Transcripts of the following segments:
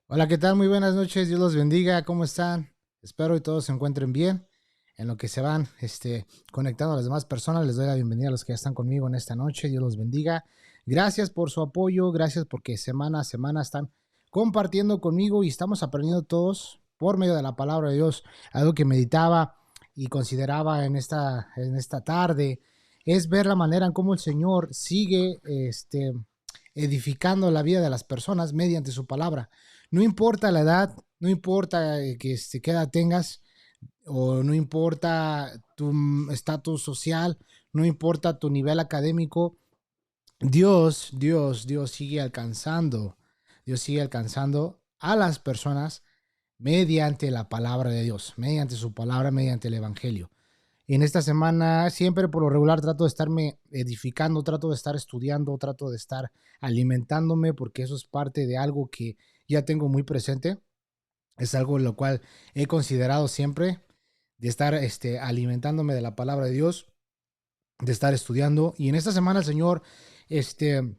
Hola, ¿qué tal? Muy buenas noches. Dios los bendiga. ¿Cómo están? Espero y todos se encuentren bien. En lo que se van conectando a las demás personas, les doy la bienvenida a los que ya están conmigo en esta noche. Dios los bendiga. Gracias por su apoyo. Gracias porque semana a semana están compartiendo conmigo y estamos aprendiendo todos por medio de la palabra de Dios. Algo que meditaba y consideraba en esta tarde es ver la manera en cómo el Señor sigue edificando la vida de las personas mediante su palabra. No importa la edad, no importa qué edad tengas, o no importa tu estatus social, no importa tu nivel académico, Dios Dios sigue alcanzando a las personas mediante la palabra de Dios, mediante su palabra, mediante el Evangelio. En esta semana siempre por lo regular trato de estarme edificando, trato de estar estudiando, trato de estar alimentándome porque eso es parte de algo que ya tengo muy presente. Es algo en lo cual he considerado siempre de estar alimentándome de la palabra de Dios, de estar estudiando. Y en esta semana el Señor este,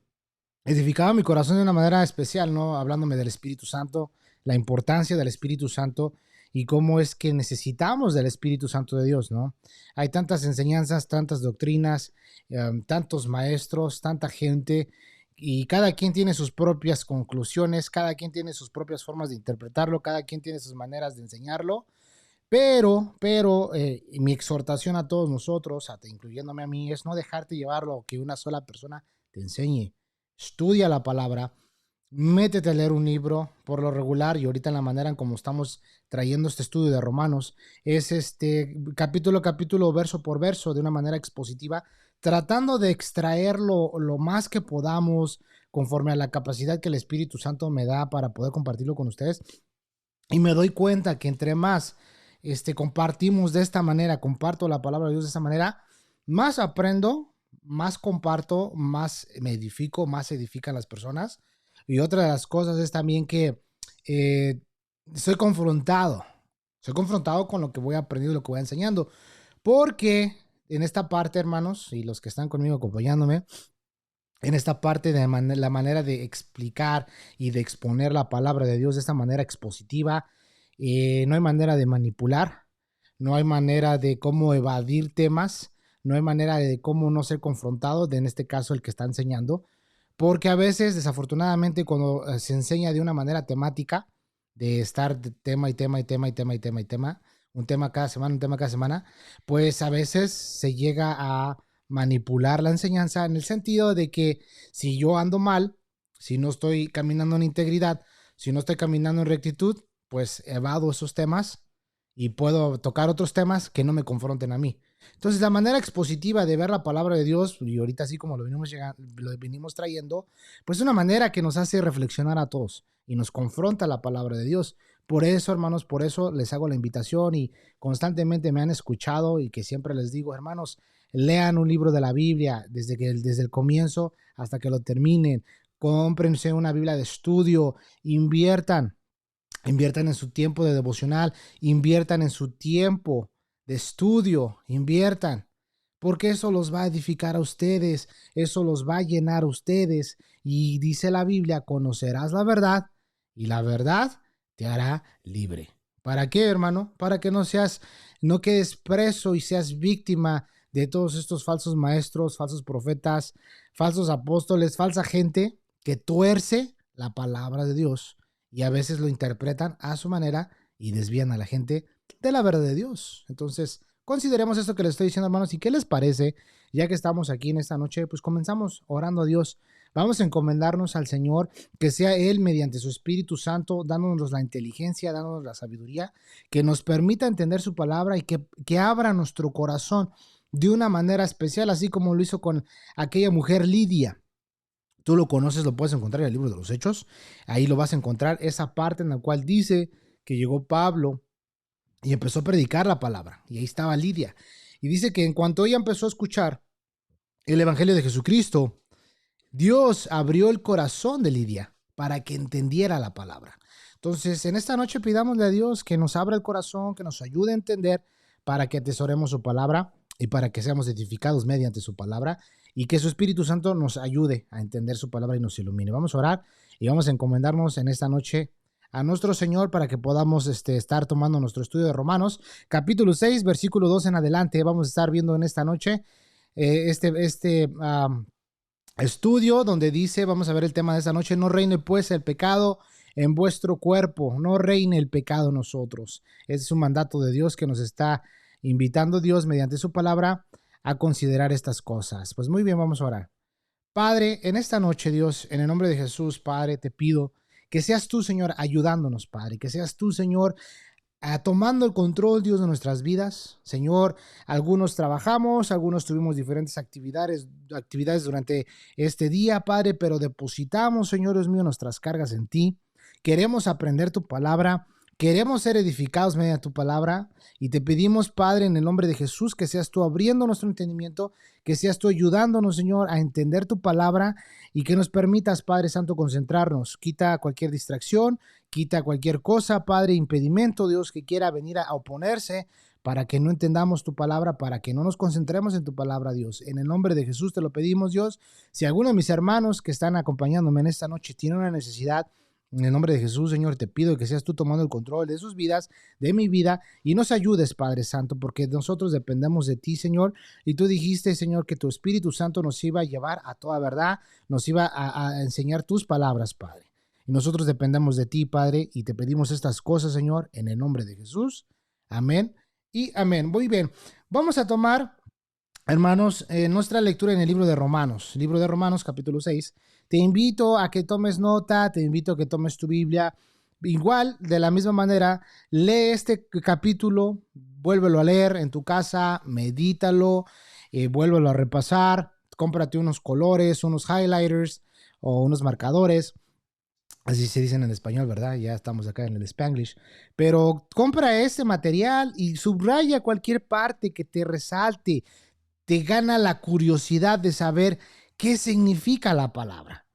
edificaba mi corazón de una manera especial, ¿no? Hablándome del Espíritu Santo, la importancia del Espíritu Santo y cómo es que necesitamos del Espíritu Santo de Dios, ¿no? Hay tantas enseñanzas, tantas doctrinas, tantos maestros, tanta gente, y cada quien tiene sus propias conclusiones, cada quien tiene sus propias formas de interpretarlo, cada quien tiene sus maneras de enseñarlo, pero mi exhortación a todos nosotros, hasta incluyéndome a mí, es no dejarte llevar lo que una sola persona te enseñe. Estudia la palabra, métete a leer un libro por lo regular y ahorita en la manera en como estamos trayendo este estudio de Romanos es capítulo a capítulo, verso por verso, de una manera expositiva, tratando de extraer lo más que podamos conforme a la capacidad que el Espíritu Santo me da para poder compartirlo con ustedes. Y me doy cuenta que entre más compartimos de esta manera, comparto la palabra de Dios de esta manera, más aprendo, más comparto, más me edifico, más edifican las personas. Y otra de las cosas es también que eh, soy confrontado. Soy confrontado con lo que voy aprendiendo y lo que voy enseñando. Porque en esta parte, hermanos, y los que están conmigo acompañándome, en esta parte de la manera de explicar y de exponer la palabra de Dios de esta manera expositiva, no hay manera de manipular, no hay manera de cómo evadir temas, no hay manera de cómo no ser confrontado, en este caso el que está enseñando, porque a veces, desafortunadamente, cuando se enseña de una manera temática, de estar de tema y tema y tema y tema y tema y tema, un tema cada semana, un tema cada semana, pues a veces se llega a manipular la enseñanza en el sentido de que si yo ando mal, si no estoy caminando en integridad, si no estoy caminando en rectitud, pues evado esos temas y puedo tocar otros temas que no me confronten a mí. Entonces, la manera expositiva de ver la palabra de Dios, y ahorita así como lo venimos trayendo, pues es una manera que nos hace reflexionar a todos y nos confronta la palabra de Dios. Por eso, hermanos, por eso les hago la invitación y constantemente me han escuchado y que siempre les digo, hermanos, lean un libro de la Biblia desde el comienzo hasta que lo terminen. Cómprense una Biblia de estudio, inviertan en su tiempo de devocional, inviertan en su tiempo de estudio, inviertan, porque eso los va a edificar a ustedes, eso los va a llenar a ustedes. Y dice la Biblia, conocerás la verdad y la verdad te hará libre. ¿Para qué, hermano? Para que no quedes preso y seas víctima de todos estos falsos maestros, falsos profetas, falsos apóstoles, falsa gente que tuerce la palabra de Dios y a veces lo interpretan a su manera y desvían a la gente de la verdad de Dios. Entonces, consideremos esto que les estoy diciendo, hermanos, y qué les parece, ya que estamos aquí en esta noche, pues comenzamos orando a Dios. Vamos a encomendarnos al Señor, que sea Él mediante su Espíritu Santo, dándonos la inteligencia, dándonos la sabiduría, que nos permita entender su palabra y que abra nuestro corazón de una manera especial, así como lo hizo con aquella mujer Lidia. Tú lo conoces, lo puedes encontrar en el libro de los Hechos. Ahí lo vas a encontrar, esa parte en la cual dice que llegó Pablo y empezó a predicar la palabra. Y ahí estaba Lidia. Y dice que en cuanto ella empezó a escuchar el Evangelio de Jesucristo, Dios abrió el corazón de Lidia para que entendiera la palabra. Entonces, en esta noche pidámosle a Dios que nos abra el corazón, que nos ayude a entender para que atesoremos su palabra y para que seamos edificados mediante su palabra y que su Espíritu Santo nos ayude a entender su palabra y nos ilumine. Vamos a orar y vamos a encomendarnos en esta noche a nuestro Señor para que podamos estar tomando nuestro estudio de Romanos, capítulo 6, versículo 2 en adelante. Vamos a estar viendo en esta noche estudio donde dice, vamos a ver el tema de esta noche: no reine pues el pecado en vuestro cuerpo, no reine el pecado en nosotros. Ese es un mandato de Dios que nos está invitando Dios mediante su palabra a considerar estas cosas. Pues muy bien, vamos a orar. Padre, en esta noche, Dios, en el nombre de Jesús, Padre, te pido que seas tú, Señor, ayudándonos, Padre, que seas tú, Señor, tomando el control, Dios, de nuestras vidas. Señor, algunos trabajamos, algunos tuvimos diferentes actividades durante este día, Padre, pero depositamos, Señor Dios mío, nuestras cargas en ti. Queremos aprender tu palabra, queremos ser edificados mediante tu palabra, y te pedimos, Padre, en el nombre de Jesús, que seas tú abriendo nuestro entendimiento, que seas tú ayudándonos, Señor, a entender tu palabra, y que nos permitas, Padre Santo, concentrarnos. Quita cualquier distracción, quita cualquier cosa, Padre, impedimento, Dios, que quiera venir a oponerse para que no entendamos tu palabra, para que no nos concentremos en tu palabra, Dios. En el nombre de Jesús te lo pedimos, Dios. Si alguno de mis hermanos que están acompañándome en esta noche tiene una necesidad, en el nombre de Jesús, Señor, te pido que seas tú tomando el control de sus vidas, de mi vida, y nos ayudes, Padre Santo, porque nosotros dependemos de ti, Señor. Y tú dijiste, Señor, que tu Espíritu Santo nos iba a llevar a toda verdad, nos iba a enseñar tus palabras, Padre. Y nosotros dependemos de ti, Padre, y te pedimos estas cosas, Señor, en el nombre de Jesús. Amén y amén. Muy bien, vamos a tomar, hermanos, nuestra lectura en el libro de Romanos, capítulo 6. Te invito a que tomes nota, te invito a que tomes tu Biblia. Igual, de la misma manera, lee este capítulo, vuélvelo a leer en tu casa, medítalo, vuélvelo a repasar, cómprate unos colores, unos highlighters o unos marcadores. Así se dicen en español, ¿verdad? Ya estamos acá en el Spanglish. Pero compra este material y subraya cualquier parte que te resalte. Te gana la curiosidad de saber qué significa la palabra.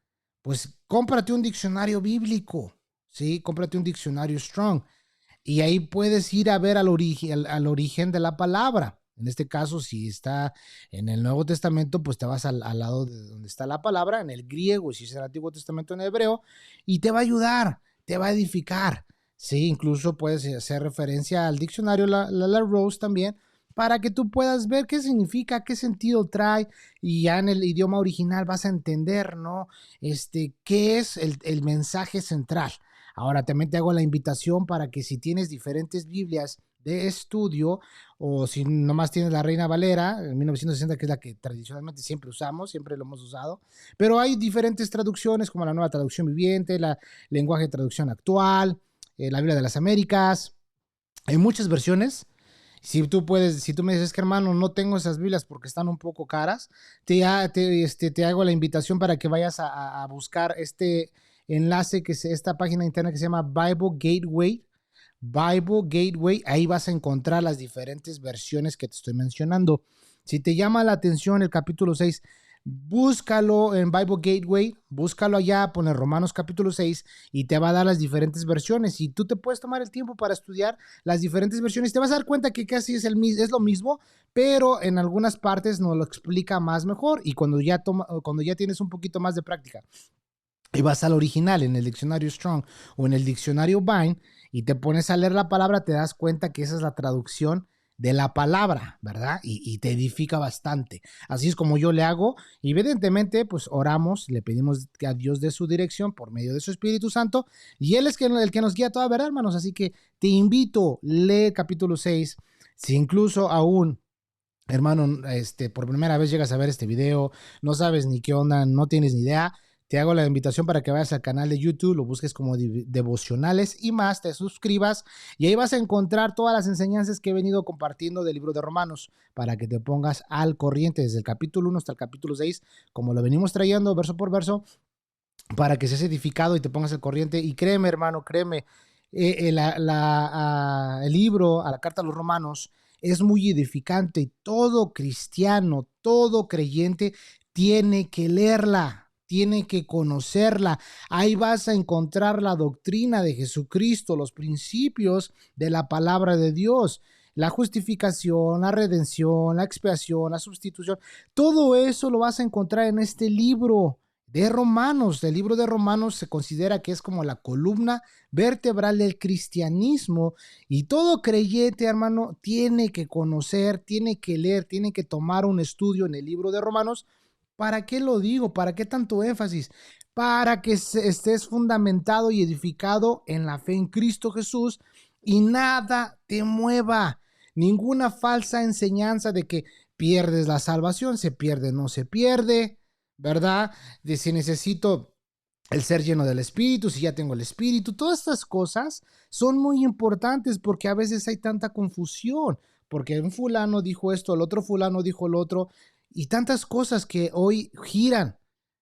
Pues cómprate un diccionario bíblico, ¿sí? Cómprate un diccionario Strong. Y ahí puedes ir a ver al origen de la palabra. En este caso, si está en el Nuevo Testamento, pues te vas al lado de donde está la palabra, en el griego, y si es el Antiguo Testamento en hebreo, y te va a ayudar, te va a edificar. Sí, incluso puedes hacer referencia al diccionario La Rose también, para que tú puedas ver qué significa, qué sentido trae, y ya en el idioma original vas a entender, ¿no? Qué es el mensaje central. Ahora también te hago la invitación para que si tienes diferentes Biblias de estudio, o si nomás tienes la Reina Valera en 1960, que es la que tradicionalmente siempre usamos, siempre lo hemos usado, pero hay diferentes traducciones como la Nueva Traducción Viviente, la Lenguaje de Traducción Actual, la Biblia de las Américas. Hay muchas versiones. Si tú me dices que, hermano, no tengo esas Biblias porque están un poco caras, te hago la invitación para que vayas a buscar este enlace, que es esta página interna que se llama Bible Gateway. Bible Gateway, ahí vas a encontrar las diferentes versiones que te estoy mencionando. Si te llama la atención el capítulo 6, búscalo en Bible Gateway, búscalo allá, pone Romanos capítulo 6 y te va a dar las diferentes versiones. Y tú te puedes tomar el tiempo para estudiar las diferentes versiones. Te vas a dar cuenta que casi es lo mismo, pero en algunas partes nos lo explica más mejor. Y cuando ya tienes un poquito más de práctica y vas al original en el diccionario Strong o en el diccionario Vine y te pones a leer la palabra, te das cuenta que esa es la traducción de la palabra, ¿verdad? Y te edifica bastante. Así es como yo le hago. Evidentemente, pues oramos, le pedimos a Dios de su dirección por medio de su Espíritu Santo, y Él es el que nos guía a toda verdad, hermanos. Así que te invito, lee el capítulo 6. Si incluso aún, hermano, por primera vez llegas a ver este video, no sabes ni qué onda, no tienes ni idea, te hago la invitación para que vayas al canal de YouTube, lo busques como Devocionales y más, te suscribas y ahí vas a encontrar todas las enseñanzas que he venido compartiendo del libro de Romanos, para que te pongas al corriente desde el capítulo 1 hasta el capítulo 6, como lo venimos trayendo verso por verso, para que seas edificado y te pongas al corriente. Y créeme, hermano, créeme, el libro, a la carta a los Romanos, es muy edificante y todo cristiano, todo creyente tiene que leerla. Tiene que conocerla. Ahí vas a encontrar la doctrina de Jesucristo, los principios de la palabra de Dios, la justificación, la redención, la expiación, la sustitución. Todo eso lo vas a encontrar en este libro. de Romanos. El libro de Romanos se considera que es como la columna vertebral del cristianismo, y todo creyente, hermano, tiene que conocer, tiene que leer, tiene que tomar un estudio en el libro de Romanos. ¿Para qué lo digo? ¿Para qué tanto énfasis? Para que estés fundamentado y edificado en la fe en Cristo Jesús y nada te mueva. Ninguna falsa enseñanza de que pierdes la salvación, se pierde, no se pierde, ¿verdad? De si necesito el ser lleno del Espíritu, si ya tengo el Espíritu, todas estas cosas son muy importantes porque a veces hay tanta confusión, porque un fulano dijo esto, el otro fulano dijo el otro, y tantas cosas que hoy giran,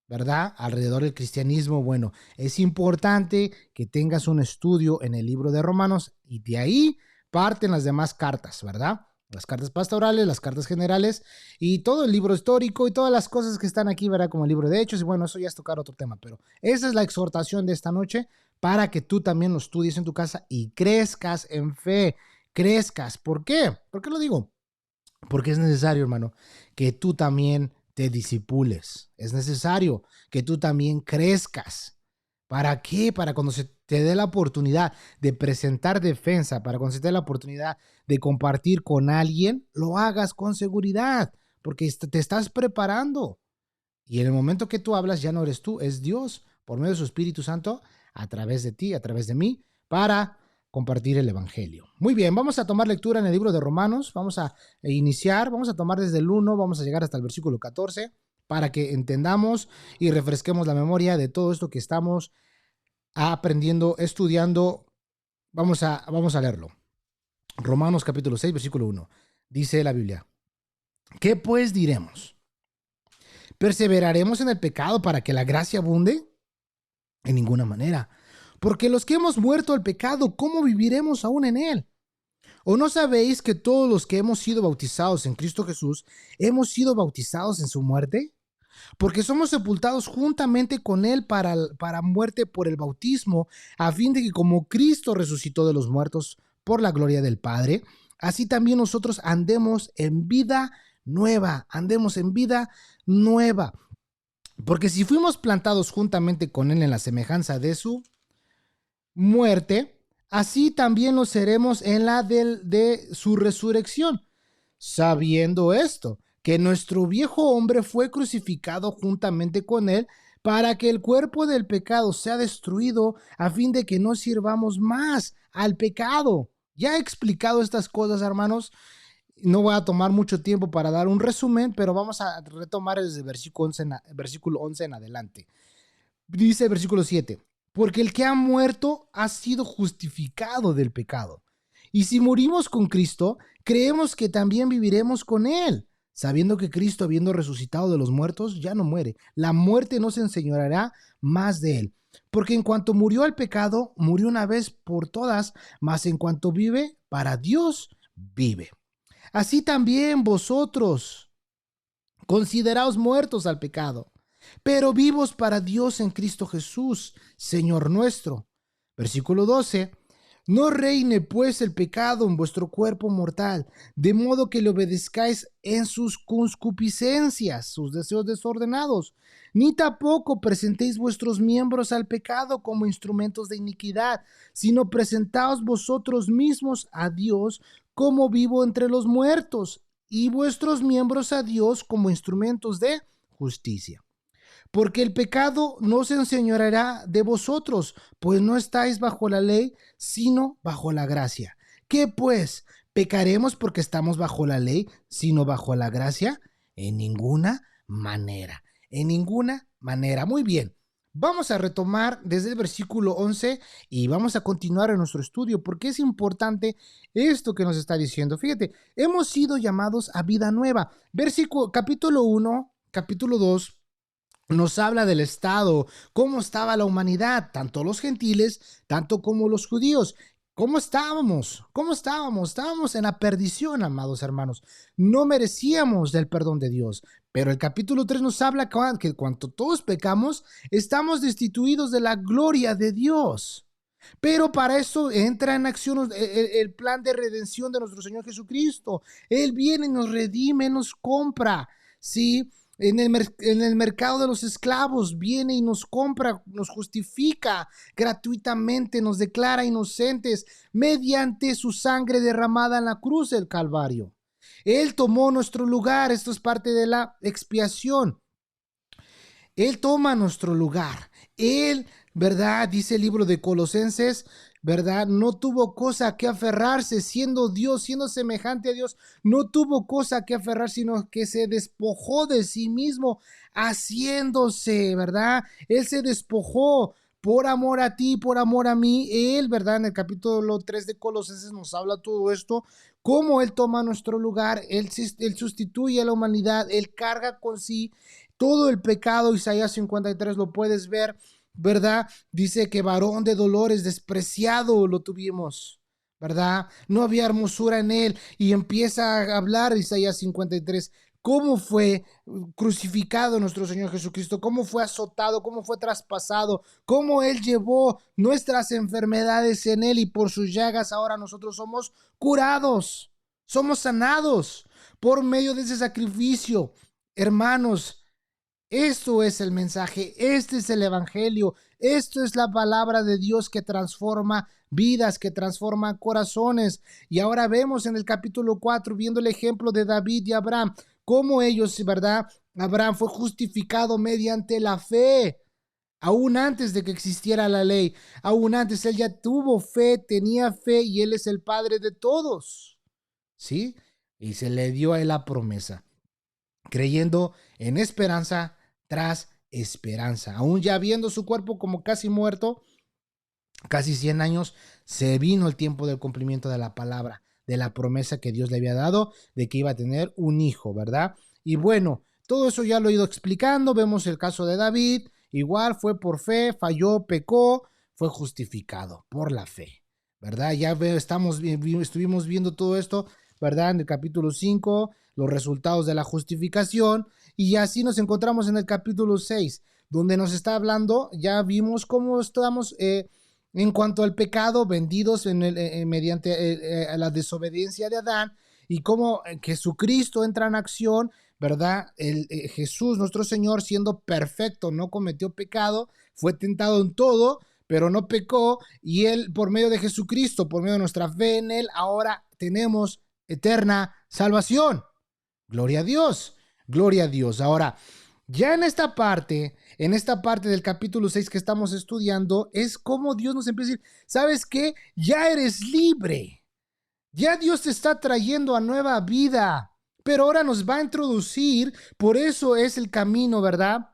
¿verdad? Alrededor del cristianismo. Bueno, es importante que tengas un estudio en el libro de Romanos y de ahí parten las demás cartas, ¿verdad? Las cartas pastorales, las cartas generales y todo el libro histórico y todas las cosas que están aquí, ¿verdad? Como el libro de Hechos, y bueno, eso ya es tocar otro tema, pero esa es la exhortación de esta noche para que tú también lo estudies en tu casa y crezcas en fe, crezcas. ¿Por qué? ¿Por qué lo digo? Porque es necesario, hermano, que tú también te disipules. Es necesario que tú también crezcas. ¿Para qué? Para cuando se te dé la oportunidad de presentar defensa, para cuando se te dé la oportunidad de compartir con alguien, lo hagas con seguridad, porque te estás preparando. Y en el momento que tú hablas, ya no eres tú, es Dios, por medio de su Espíritu Santo, a través de ti, a través de mí, para compartir el Evangelio. Muy bien, vamos a tomar lectura en el libro de Romanos, vamos a iniciar, vamos a tomar desde el 1, vamos a llegar hasta el versículo 14, para que entendamos y refresquemos la memoria de todo esto que estamos aprendiendo, estudiando. Vamos a leerlo. Romanos capítulo 6, versículo 1. Dice la Biblia: ¿qué pues diremos? ¿Perseveraremos en el pecado para que la gracia abunde? En ninguna manera. Porque los que hemos muerto al pecado, ¿cómo viviremos aún en él? ¿O no sabéis que todos los que hemos sido bautizados en Cristo Jesús, hemos sido bautizados en su muerte? Porque somos sepultados juntamente con él para muerte por el bautismo, a fin de que como Cristo resucitó de los muertos por la gloria del Padre, así también nosotros andemos en vida nueva, andemos en vida nueva. Porque si fuimos plantados juntamente con él en la semejanza de su muerte, así también lo seremos en la de su resurrección, sabiendo esto, que nuestro viejo hombre fue crucificado juntamente con él, para que el cuerpo del pecado sea destruido, a fin de que no sirvamos más al pecado. Ya he explicado estas cosas, hermanos. No voy a tomar mucho tiempo para dar un resumen, pero vamos a retomar desde el versículo 11 en adelante. Dice el versículo 7: porque el que ha muerto ha sido justificado del pecado. Y si morimos con Cristo, creemos que también viviremos con él, sabiendo que Cristo, habiendo resucitado de los muertos, ya no muere. La muerte no se enseñoreará más de él. Porque en cuanto murió al pecado, murió una vez por todas, mas en cuanto vive, para Dios vive. Así también vosotros, consideraos muertos al pecado, pero vivos para Dios en Cristo Jesús, Señor nuestro. Versículo 12. No reine pues el pecado en vuestro cuerpo mortal, de modo que le obedezcáis en sus concupiscencias, sus deseos desordenados, ni tampoco presentéis vuestros miembros al pecado como instrumentos de iniquidad, sino presentaos vosotros mismos a Dios como vivo entre los muertos, y vuestros miembros a Dios como instrumentos de justicia. Porque el pecado no se enseñoreará de vosotros, pues no estáis bajo la ley, sino bajo la gracia. ¿Qué pues? ¿Pecaremos porque estamos bajo la ley, sino bajo la gracia? En ninguna manera, en ninguna manera. Muy bien, vamos a retomar desde el versículo 11 y vamos a continuar en nuestro estudio, porque es importante esto que nos está diciendo. Fíjate, hemos sido llamados a vida nueva. Capítulo 1, capítulo 2, nos habla del estado, cómo estaba la humanidad, tanto los gentiles, tanto como los judíos. ¿Cómo estábamos? ¿Cómo estábamos? Estábamos en la perdición, amados hermanos. No merecíamos del perdón de Dios. Pero el capítulo 3 nos habla que cuando todos pecamos, estamos destituidos de la gloria de Dios. Pero para eso entra en acción el plan de redención de nuestro Señor Jesucristo. Él viene, nos redime, nos compra, ¿sí? En el mercado de los esclavos viene y nos compra, nos justifica gratuitamente, nos declara inocentes mediante su sangre derramada en la cruz del Calvario. Él tomó nuestro lugar, esto es parte de la expiación. Él toma nuestro lugar. Él, ¿verdad? Dice el libro de Colosenses, ¿verdad? No tuvo cosa que aferrarse, siendo Dios, siendo semejante a Dios, no tuvo cosa que aferrar, sino que se despojó de sí mismo, haciéndose, ¿verdad? Él se despojó por amor a ti, por amor a mí. Él, ¿verdad? En el capítulo 3 de Colosenses nos habla todo esto, cómo Él toma nuestro lugar, Él sustituye a la humanidad, Él carga con sí todo el pecado. Isaías 53 lo puedes ver, ¿verdad? Dice que varón de dolores, despreciado lo tuvimos, ¿verdad? No había hermosura en él. Y empieza a hablar Isaías 53, cómo fue crucificado nuestro Señor Jesucristo, cómo fue azotado, cómo fue traspasado, cómo Él llevó nuestras enfermedades en Él y por sus llagas ahora nosotros somos curados, somos sanados por medio de ese sacrificio. Hermanos, esto es el mensaje, este es el evangelio, esto es la palabra de Dios que transforma vidas, que transforma corazones. Y ahora vemos en el capítulo 4, viendo el ejemplo de David y Abraham, cómo ellos, ¿verdad? Abraham fue justificado mediante la fe, aún antes de que existiera la ley, aún antes él ya tuvo fe, tenía fe y él es el padre de todos, ¿sí? Y se le dio a él la promesa, creyendo en esperanza tras esperanza. Aún ya viendo su cuerpo como casi muerto, casi 100 años, se vino el tiempo del cumplimiento de la palabra, de la promesa que Dios le había dado de que iba a tener un hijo, ¿verdad? Y bueno, todo eso ya lo he ido explicando. Vemos el caso de David, igual fue por fe, falló, pecó, fue justificado por la fe, ¿verdad? Ya estuvimos viendo todo esto, ¿verdad? En el capítulo 5, los resultados de la justificación. Y así nos encontramos en el capítulo 6, donde nos está hablando, ya vimos cómo estamos en cuanto al pecado, vendidos mediante la desobediencia de Adán, y cómo Jesucristo entra en acción, ¿verdad? Jesús, nuestro Señor, siendo perfecto, no cometió pecado, fue tentado en todo, pero no pecó, y Él, por medio de Jesucristo, por medio de nuestra fe en Él, ahora tenemos eterna salvación. Gloria a Dios. Gloria a Dios. Ahora, ya en esta parte del capítulo 6 que estamos estudiando, es como Dios nos empieza a decir, ¿sabes qué? Ya eres libre. Ya Dios te está trayendo a nueva vida. Pero ahora nos va a introducir, por eso es el camino, ¿verdad?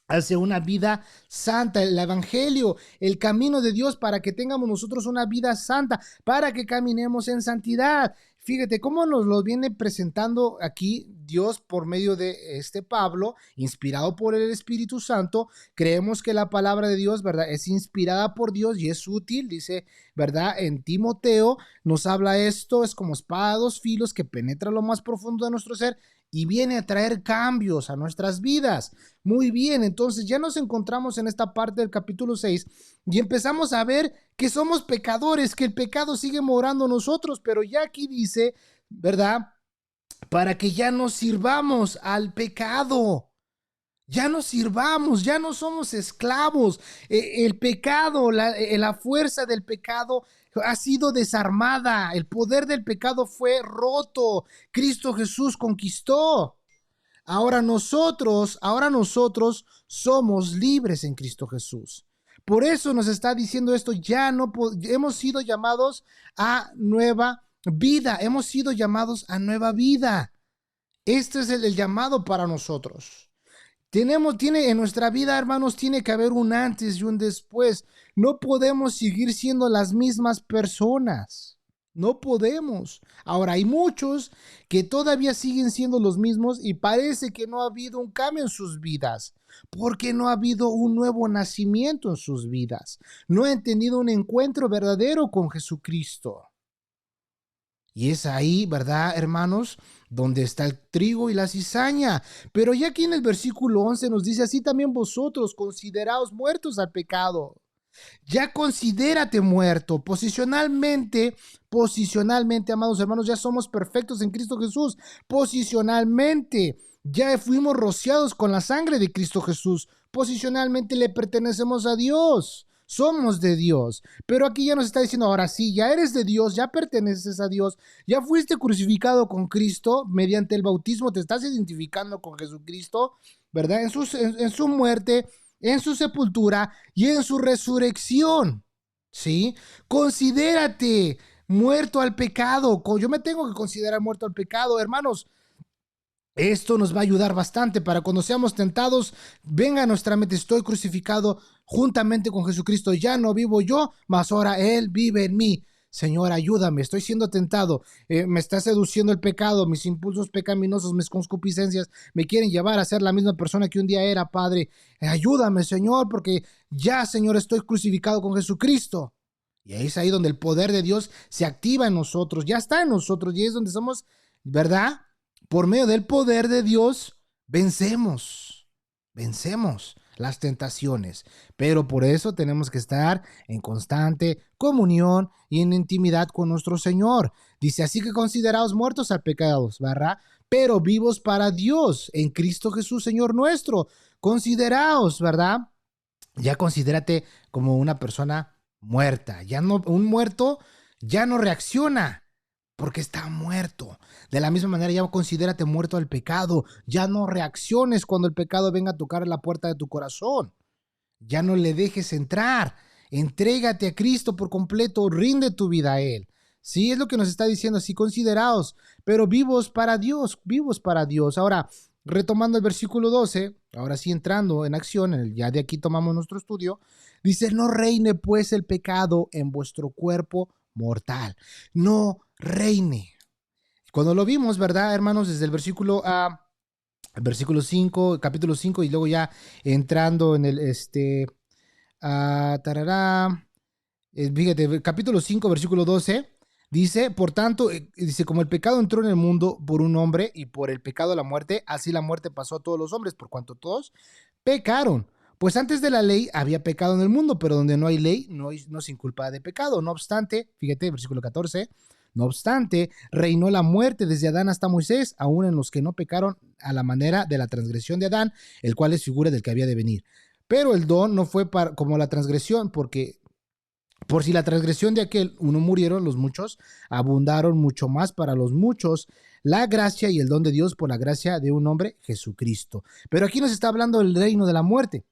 Hacia una vida santa, el evangelio, el camino de Dios para que tengamos nosotros una vida santa, para que caminemos en santidad. Fíjate cómo nos lo viene presentando aquí Dios por medio de este Pablo, inspirado por el Espíritu Santo. Creemos que la palabra de Dios, ¿verdad?, es inspirada por Dios y es útil, dice, ¿verdad? En Timoteo nos habla esto, es como espada de dos filos que penetra lo más profundo de nuestro ser y viene a traer cambios a nuestras vidas. Muy bien, entonces ya nos encontramos en esta parte del capítulo 6 y empezamos a ver que somos pecadores, que el pecado sigue morando en nosotros, pero ya aquí dice, ¿verdad? Para que ya no sirvamos al pecado. Ya no sirvamos, ya no somos esclavos. El pecado, la fuerza del pecado ha sido desarmada. El poder del pecado fue roto. Cristo Jesús conquistó. Ahora nosotros somos libres en Cristo Jesús. Por eso nos está diciendo esto, ya no hemos sido llamados a nueva vida. Hemos sido llamados a nueva vida. Este es el llamado para nosotros. En nuestra vida, hermanos, tiene que haber un antes y un después. No podemos seguir siendo las mismas personas. No podemos. Ahora, hay muchos que todavía siguen siendo los mismos y parece que no ha habido un cambio en sus vidas, porque no ha habido un nuevo nacimiento en sus vidas. No han tenido un encuentro verdadero con Jesucristo. Y es ahí, ¿verdad, hermanos?, donde está el trigo y la cizaña. Pero ya aquí en el versículo 11 nos dice, así también vosotros consideraos muertos al pecado. Ya considérate muerto. Posicionalmente, amados hermanos, ya somos perfectos en Cristo Jesús. Posicionalmente, Ya fuimos rociados con la sangre de Cristo Jesús. Posicionalmente le pertenecemos a Dios. Somos de Dios. Pero aquí ya nos está diciendo, ahora sí, ya eres de Dios, ya perteneces a Dios, ya fuiste crucificado con Cristo mediante el bautismo, te estás identificando con Jesucristo, ¿verdad? En su muerte, en su sepultura y en su resurrección. ¿Sí? Considérate muerto al pecado. Yo me tengo que considerar muerto al pecado, hermanos. Esto nos va a ayudar bastante para cuando seamos tentados, venga a nuestra mente, estoy crucificado juntamente con Jesucristo, ya no vivo yo, mas ahora Él vive en mí. Señor, ayúdame, estoy siendo tentado, me está seduciendo el pecado, mis impulsos pecaminosos, mis concupiscencias me quieren llevar a ser la misma persona que un día era, Padre. Ayúdame, Señor, porque ya, Señor, estoy crucificado con Jesucristo. Y ahí es ahí donde el poder de Dios se activa en nosotros, ya está en nosotros, y es donde somos, ¿verdad? Por medio del poder de Dios, vencemos las tentaciones. Pero por eso tenemos que estar en constante comunión y en intimidad con nuestro Señor. Dice, así que consideraos muertos al pecado, ¿verdad? Pero vivos para Dios en Cristo Jesús, Señor nuestro. Consideraos, ¿verdad? Ya considérate como una persona muerta. Ya no, un muerto ya no reacciona porque está muerto. De la misma manera, ya considérate muerto al pecado. Ya no reacciones cuando el pecado venga a tocar la puerta de tu corazón. Ya no le dejes entrar. Entrégate a Cristo por completo. Rinde tu vida a Él. Sí, es lo que nos está diciendo. Así consideraos, pero vivos para Dios. Vivos para Dios. Ahora, retomando el versículo 12, ahora sí entrando en acción, ya de aquí tomamos nuestro estudio. Dice, no reine pues el pecado en vuestro cuerpo mortal. No reine. Cuando lo vimos, ¿verdad, hermanos? Desde el versículo 5, capítulo 5, y luego ya entrando en el, fíjate, capítulo 5, versículo 12, dice, por tanto, dice, como el pecado entró en el mundo por un hombre y por el pecado la muerte, así la muerte pasó a todos los hombres, por cuanto todos pecaron. Pues antes de la ley había pecado en el mundo, pero donde no hay ley, no se inculpa de pecado. No obstante, fíjate, versículo 14, no obstante, reinó la muerte desde Adán hasta Moisés, aún en los que no pecaron a la manera de la transgresión de Adán, el cual es figura del que había de venir. Pero el don no fue como la transgresión, porque por si la transgresión de aquel uno murieron, los muchos abundaron mucho más para los muchos la gracia y el don de Dios por la gracia de un hombre, Jesucristo. Pero aquí nos está hablando del reino de la muerte.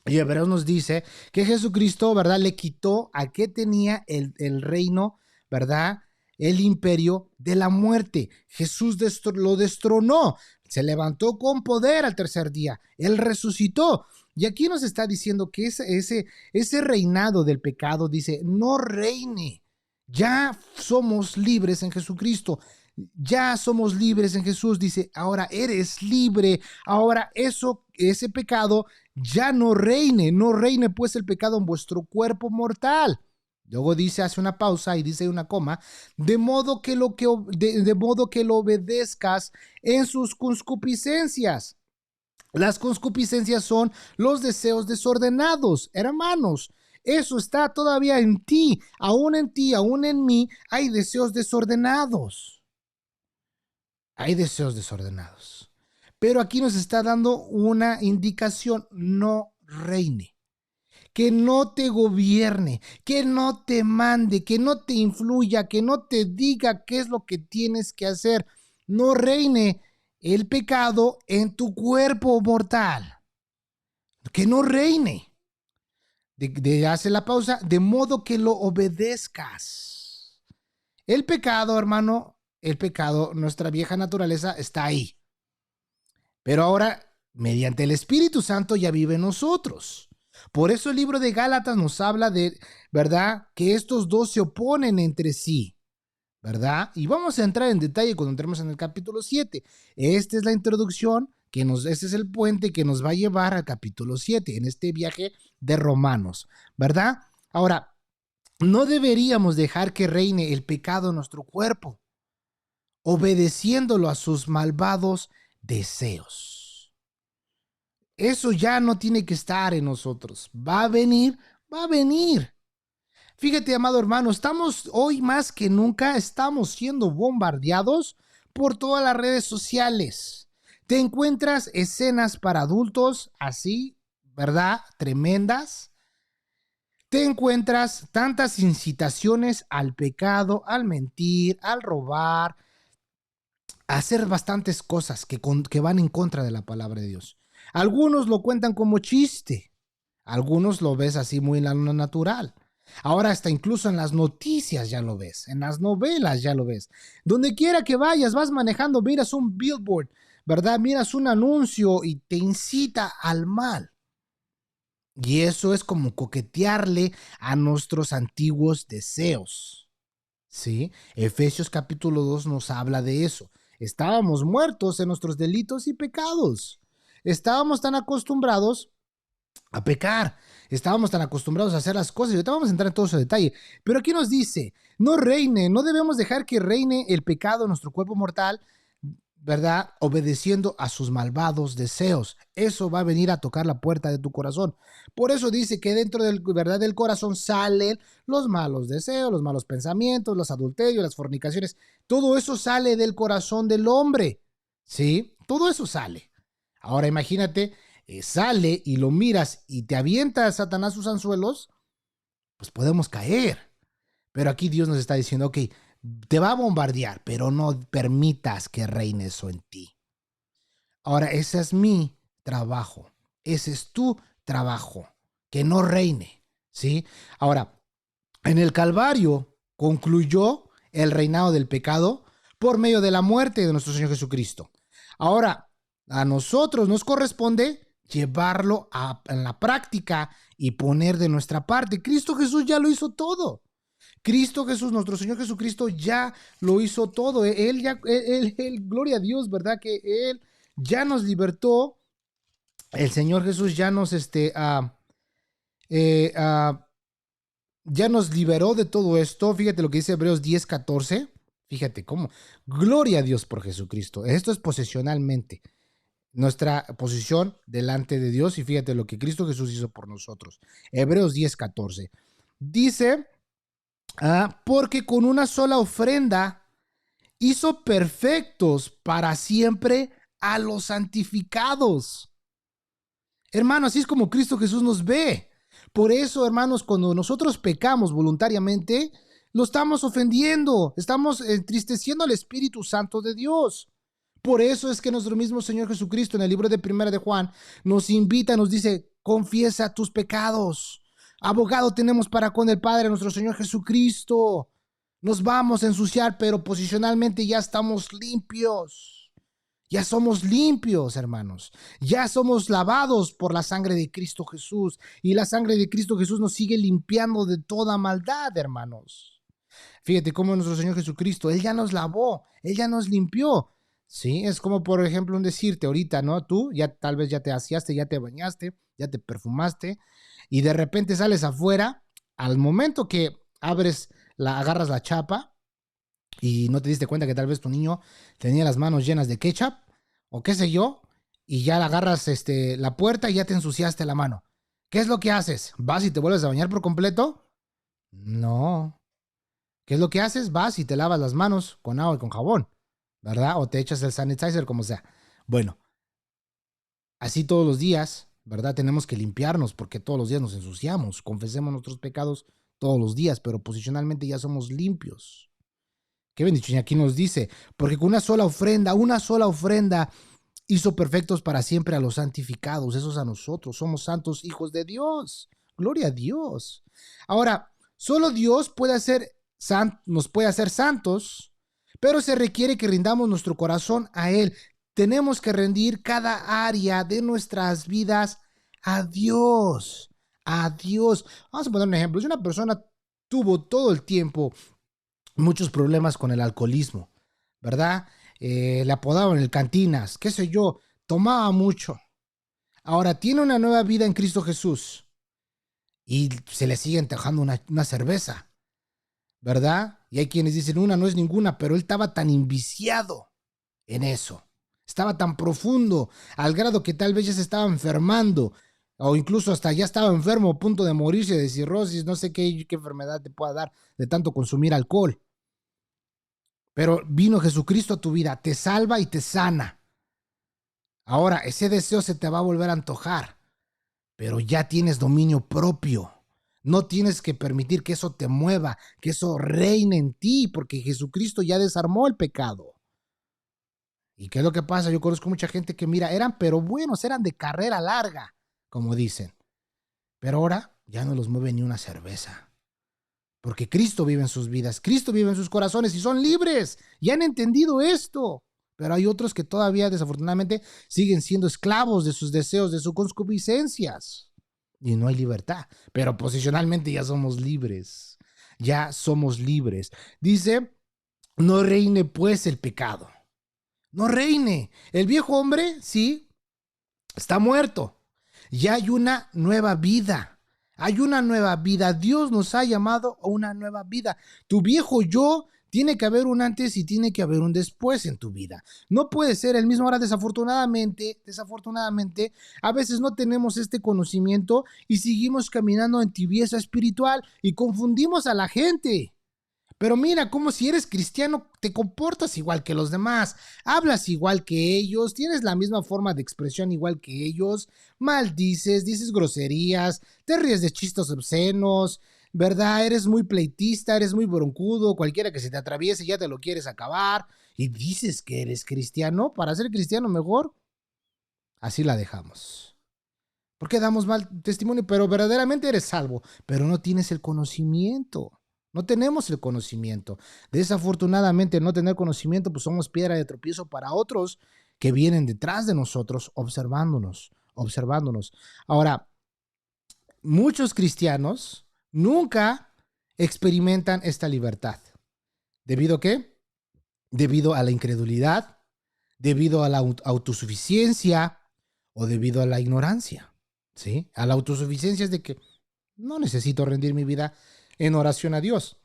Y Hebreos nos dice que Jesucristo, ¿verdad? Le quitó a que tenía el reino, ¿verdad? El imperio de la muerte. Jesús lo destronó. Se levantó con poder al tercer día. Él resucitó. Y aquí nos está diciendo que ese reinado del pecado, dice, no reine. Ya somos libres en Jesucristo. Ya somos libres en Jesús. Dice, ahora eres libre. Ahora ese pecado ya no reine pues el pecado en vuestro cuerpo mortal. Luego dice, hace una pausa y dice una coma, de modo que lo obedezcas en sus concupiscencias. Las concupiscencias son los deseos desordenados, hermanos. Eso está todavía en ti, aún en mí, hay deseos desordenados. Hay deseos desordenados. Pero aquí nos está dando una indicación, no reine. Que no te gobierne, que no te mande, que no te influya, que no te diga qué es lo que tienes que hacer. No reine el pecado en tu cuerpo mortal. Que no reine. Hace la pausa, de modo que lo obedezcas. El pecado, hermano, nuestra vieja naturaleza está ahí. Pero ahora, mediante el Espíritu Santo ya vive en nosotros. Por eso el libro de Gálatas nos habla de, ¿verdad?, que estos dos se oponen entre sí, ¿verdad? Y vamos a entrar en detalle cuando entremos en el capítulo 7. Esta es la introducción, este es el puente que nos va a llevar al capítulo 7, en este viaje de Romanos, ¿verdad? Ahora, no deberíamos dejar que reine el pecado en nuestro cuerpo, obedeciéndolo a sus malvados deseos. Eso ya no tiene que estar en nosotros. Va a venir, va a venir. Fíjate, amado hermano, hoy más que nunca estamos siendo bombardeados por todas las redes sociales. Te encuentras escenas para adultos así, ¿verdad? Tremendas. Te encuentras tantas incitaciones al pecado, al mentir, al robar, a hacer bastantes cosas que van en contra de la palabra de Dios. Algunos lo cuentan como chiste, algunos lo ves así muy en lo natural. Ahora hasta incluso en las noticias ya lo ves, en las novelas ya lo ves. Donde quiera que vayas, vas manejando, miras un billboard, ¿verdad? Miras un anuncio y te incita al mal. Y eso es como coquetearle a nuestros antiguos deseos. ¿Sí? Efesios capítulo 2 nos habla de eso. Estábamos muertos en nuestros delitos y pecados. Estábamos tan acostumbrados a pecar. Estábamos tan acostumbrados a hacer las cosas. Y ahorita vamos a entrar en todo ese detalle. Pero aquí nos dice, no reine, no debemos dejar que reine el pecado en nuestro cuerpo mortal, ¿verdad? Obedeciendo a sus malvados deseos. Eso va a venir a tocar la puerta de tu corazón. Por eso dice que dentro del, ¿verdad? Del corazón salen los malos deseos, los malos pensamientos, los adulterios, las fornicaciones. Todo eso sale del corazón del hombre. ¿Sí? Todo eso sale. Ahora imagínate, sale y lo miras y te avienta a Satanás sus anzuelos, pues podemos caer. Pero aquí Dios nos está diciendo, ok, te va a bombardear, pero no permitas que reine eso en ti. Ahora, ese es mi trabajo. Ese es tu trabajo. Que no reine, ¿sí? Ahora, en el Calvario concluyó el reinado del pecado por medio de la muerte de nuestro Señor Jesucristo. Ahora, a nosotros nos corresponde llevarlo en la práctica y poner de nuestra parte. Cristo Jesús ya lo hizo todo. Cristo Jesús, nuestro Señor Jesucristo, ya lo hizo todo. Gloria a Dios, ¿verdad? Que Él ya nos libertó. El Señor Jesús ya nos, ya nos liberó de todo esto. Fíjate lo que dice Hebreos 10:14. Fíjate cómo. Gloria a Dios por Jesucristo. Esto es posesionalmente. Nuestra posición delante de Dios. Y fíjate lo que Cristo Jesús hizo por nosotros. Hebreos 10:14. Dice... porque con una sola ofrenda hizo perfectos para siempre a los santificados. Hermano, así es como Cristo Jesús nos ve. Por eso, hermanos, cuando nosotros pecamos voluntariamente, lo estamos ofendiendo, estamos entristeciendo al Espíritu Santo de Dios. Por eso es que nuestro mismo Señor Jesucristo en el libro de Primera de Juan nos invita, nos dice, confiesa tus pecados. Abogado tenemos para con el Padre, nuestro Señor Jesucristo. Nos vamos a ensuciar, pero posicionalmente ya estamos limpios. Ya somos limpios, hermanos. Ya somos lavados por la sangre de Cristo Jesús. Y la sangre de Cristo Jesús nos sigue limpiando de toda maldad, hermanos. Fíjate cómo nuestro Señor Jesucristo, Él ya nos lavó, Él ya nos limpió. Sí, es como por ejemplo un decirte ahorita, ¿no? Tú ya tal vez ya te aseaste, ya te bañaste, ya te perfumaste y de repente sales afuera, al momento que agarras la chapa y no te diste cuenta que tal vez tu niño tenía las manos llenas de ketchup o qué sé yo, y ya agarras la puerta y ya te ensuciaste la mano. ¿Qué es lo que haces? ¿Vas y te vuelves a bañar por completo? No. ¿Qué es lo que haces? Vas y te lavas las manos con agua y con jabón, ¿verdad? O te echas el sanitizer, como sea. Bueno, así todos los días, ¿verdad? Tenemos que limpiarnos porque todos los días nos ensuciamos. Confesemos nuestros pecados todos los días, pero posicionalmente ya somos limpios. Qué bendición. Y aquí nos dice, porque con una sola ofrenda hizo perfectos para siempre a los santificados. Esos a nosotros. Somos santos hijos de Dios. Gloria a Dios. Ahora, solo Dios nos puede hacer santos, pero se requiere que rindamos nuestro corazón a Él. Tenemos que rendir cada área de nuestras vidas a Dios. A Dios. Vamos a poner un ejemplo. Si una persona tuvo todo el tiempo muchos problemas con el alcoholismo, ¿verdad? Le apodaban el cantinas, qué sé yo, tomaba mucho. Ahora tiene una nueva vida en Cristo Jesús y se le sigue antojando una cerveza, ¿verdad? Y hay quienes dicen una no es ninguna, pero él estaba tan enviciado en eso. Estaba tan profundo al grado que tal vez ya se estaba enfermando o incluso hasta ya estaba enfermo a punto de morirse de cirrosis, no sé qué enfermedad te pueda dar de tanto consumir alcohol. Pero vino Jesucristo a tu vida, te salva y te sana. Ahora, ese deseo se te va a volver a antojar, pero ya tienes dominio propio. No tienes que permitir que eso te mueva, que eso reine en ti, porque Jesucristo ya desarmó el pecado. ¿Y qué es lo que pasa? Yo conozco mucha gente que, mira, eran pero buenos, eran de carrera larga, como dicen. Pero ahora ya no los mueve ni una cerveza. Porque Cristo vive en sus vidas, Cristo vive en sus corazones y son libres. Y han entendido esto. Pero hay otros que todavía, desafortunadamente, siguen siendo esclavos de sus deseos, de sus concupiscencias. Y no hay libertad. Pero posicionalmente ya somos libres. Ya somos libres. Dice, no reine pues el pecado. No reine. El viejo hombre, sí, está muerto. Ya hay una nueva vida. Hay una nueva vida. Dios nos ha llamado a una nueva vida. Tu viejo yo, tiene que haber un antes y tiene que haber un después en tu vida. No puede ser el mismo. Ahora, desafortunadamente, a veces no tenemos este conocimiento y seguimos caminando en tibieza espiritual y confundimos a la gente. Pero mira, como si eres cristiano, te comportas igual que los demás, hablas igual que ellos, tienes la misma forma de expresión igual que ellos, maldices, dices groserías, te ríes de chistes obscenos, ¿verdad? Eres muy pleitista, eres muy broncudo, cualquiera que se te atraviese ya te lo quieres acabar y dices que eres cristiano. Para ser cristiano mejor, así la dejamos. Porque damos mal testimonio, pero verdaderamente eres salvo, pero no tienes el conocimiento. No tenemos el conocimiento. Desafortunadamente, no tener conocimiento, pues somos piedra de tropiezo para otros que vienen detrás de nosotros, observándonos. Ahora, muchos cristianos nunca experimentan esta libertad. ¿Debido a qué? Debido a la incredulidad, debido a la autosuficiencia o debido a la ignorancia. ¿Sí? A la autosuficiencia es de que no necesito rendir mi vida en oración a Dios.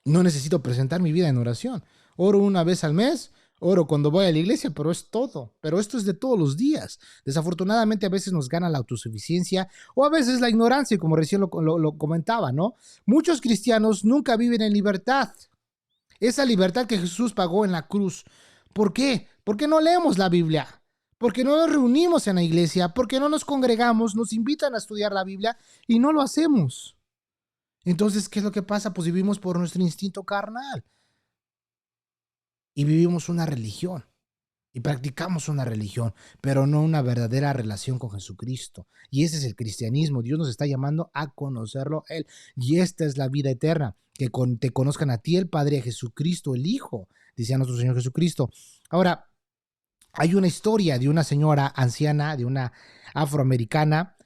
No necesito presentar mi vida en oración. Oro una vez al mes, oro cuando voy a la iglesia, pero es todo. Pero esto es de todos los días. Desafortunadamente a veces nos gana la autosuficiencia o a veces la ignorancia, como recién lo comentaba, ¿no? Muchos cristianos nunca viven en libertad. Esa libertad que Jesús pagó en la cruz. ¿Por qué? Porque no leemos la Biblia. Porque no nos reunimos en la iglesia, porque no nos congregamos, nos invitan a estudiar la Biblia y no lo hacemos. Entonces, ¿qué es lo que pasa? Pues vivimos por nuestro instinto carnal y vivimos una religión y practicamos una religión, pero no una verdadera relación con Jesucristo. Y ese es el cristianismo. Dios nos está llamando a conocerlo Él. Y esta es la vida eterna, que te conozcan a ti, el Padre, a Jesucristo, el Hijo, dice a nuestro Señor Jesucristo. Ahora, hay una historia de una señora anciana, de una afroamericana,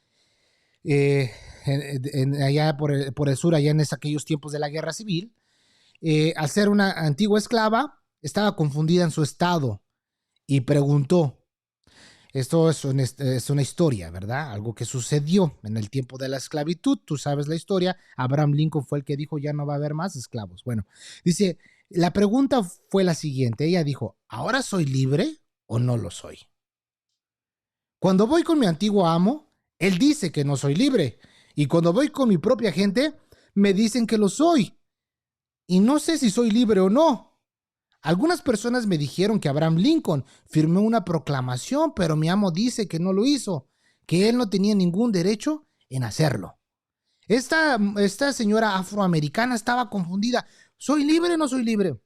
allá por el sur, allá en aquellos tiempos de la guerra civil. Al ser una antigua esclava, estaba confundida en su estado y preguntó. Esto es una historia, ¿verdad? Algo que sucedió en el tiempo de la esclavitud. Tú sabes la historia. Abraham Lincoln fue el que dijo, ya no va a haber más esclavos. Bueno, dice, la pregunta fue la siguiente. Ella dijo, ¿ahora soy libre o no lo soy? Cuando voy con mi antiguo amo, él dice que no soy libre. Y cuando voy con mi propia gente, me dicen que lo soy. Y no sé si soy libre o no. Algunas personas me dijeron que Abraham Lincoln firmó una proclamación, pero mi amo dice que no lo hizo, que él no tenía ningún derecho en hacerlo. Esta señora afroamericana estaba confundida. ¿Soy libre o no soy libre?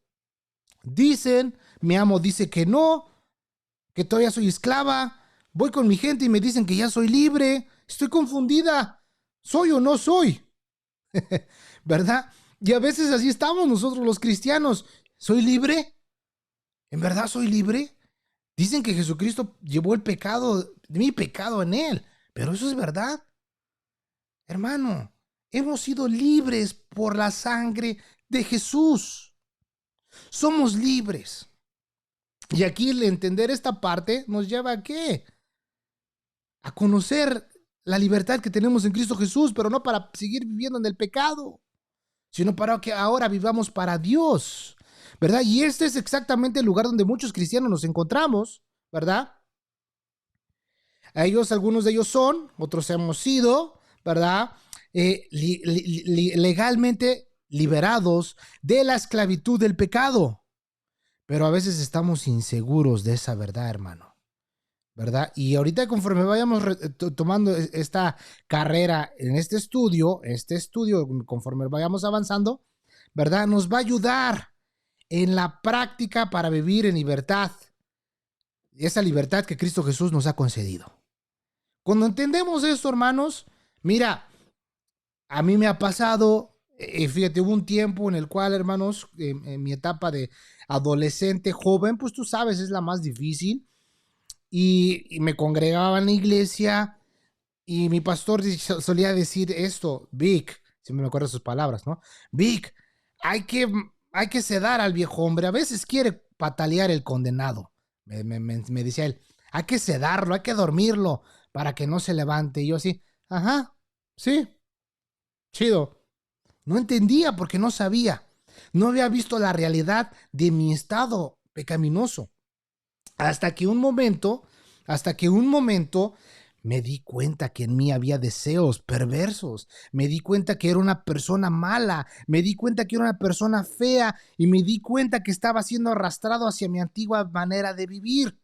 Dicen, mi amo dice que no, que todavía soy esclava. Voy con mi gente y me dicen que ya soy libre. Estoy confundida. ¿Soy o no soy? ¿Verdad? Y a veces así estamos nosotros los cristianos. ¿Soy libre? ¿En verdad soy libre? Dicen que Jesucristo llevó el pecado, mi pecado en él. Pero eso es verdad. Hermano, hemos sido libres por la sangre de Jesús. Somos libres. Y aquí el entender esta parte nos lleva a ¿qué? A conocer la libertad que tenemos en Cristo Jesús, pero no para seguir viviendo en el pecado, sino para que ahora vivamos para Dios, ¿verdad? Y este es exactamente el lugar donde muchos cristianos nos encontramos, ¿verdad? Algunos de ellos son, otros hemos sido, ¿verdad? Legalmente liberados de la esclavitud del pecado. Pero a veces estamos inseguros de esa verdad, hermano. ¿verdad? Y ahorita conforme vayamos tomando esta carrera en este estudio, conforme vayamos avanzando, ¿verdad? Nos va a ayudar en la práctica para vivir en libertad. Esa libertad que Cristo Jesús nos ha concedido. Cuando entendemos esto, hermanos, mira, a mí me ha pasado, fíjate, hubo un tiempo en el cual, hermanos, en mi etapa de adolescente, joven, pues tú sabes, es la más difícil. Y me congregaba en la iglesia y mi pastor solía decir esto, Vic, siempre me acuerdo de sus palabras, ¿no? Vic, hay que, hay que sedar al viejo hombre, a veces quiere patalear el condenado, me decía él, hay que sedarlo, hay que dormirlo para que no se levante. Y yo así, ajá, sí, chido. No entendía porque no sabía, no había visto la realidad de mi estado pecaminoso. Hasta que un momento, hasta que un momento me di cuenta que en mí había deseos perversos, me di cuenta que era una persona mala, me di cuenta que era una persona fea y me di cuenta que estaba siendo arrastrado hacia mi antigua manera de vivir.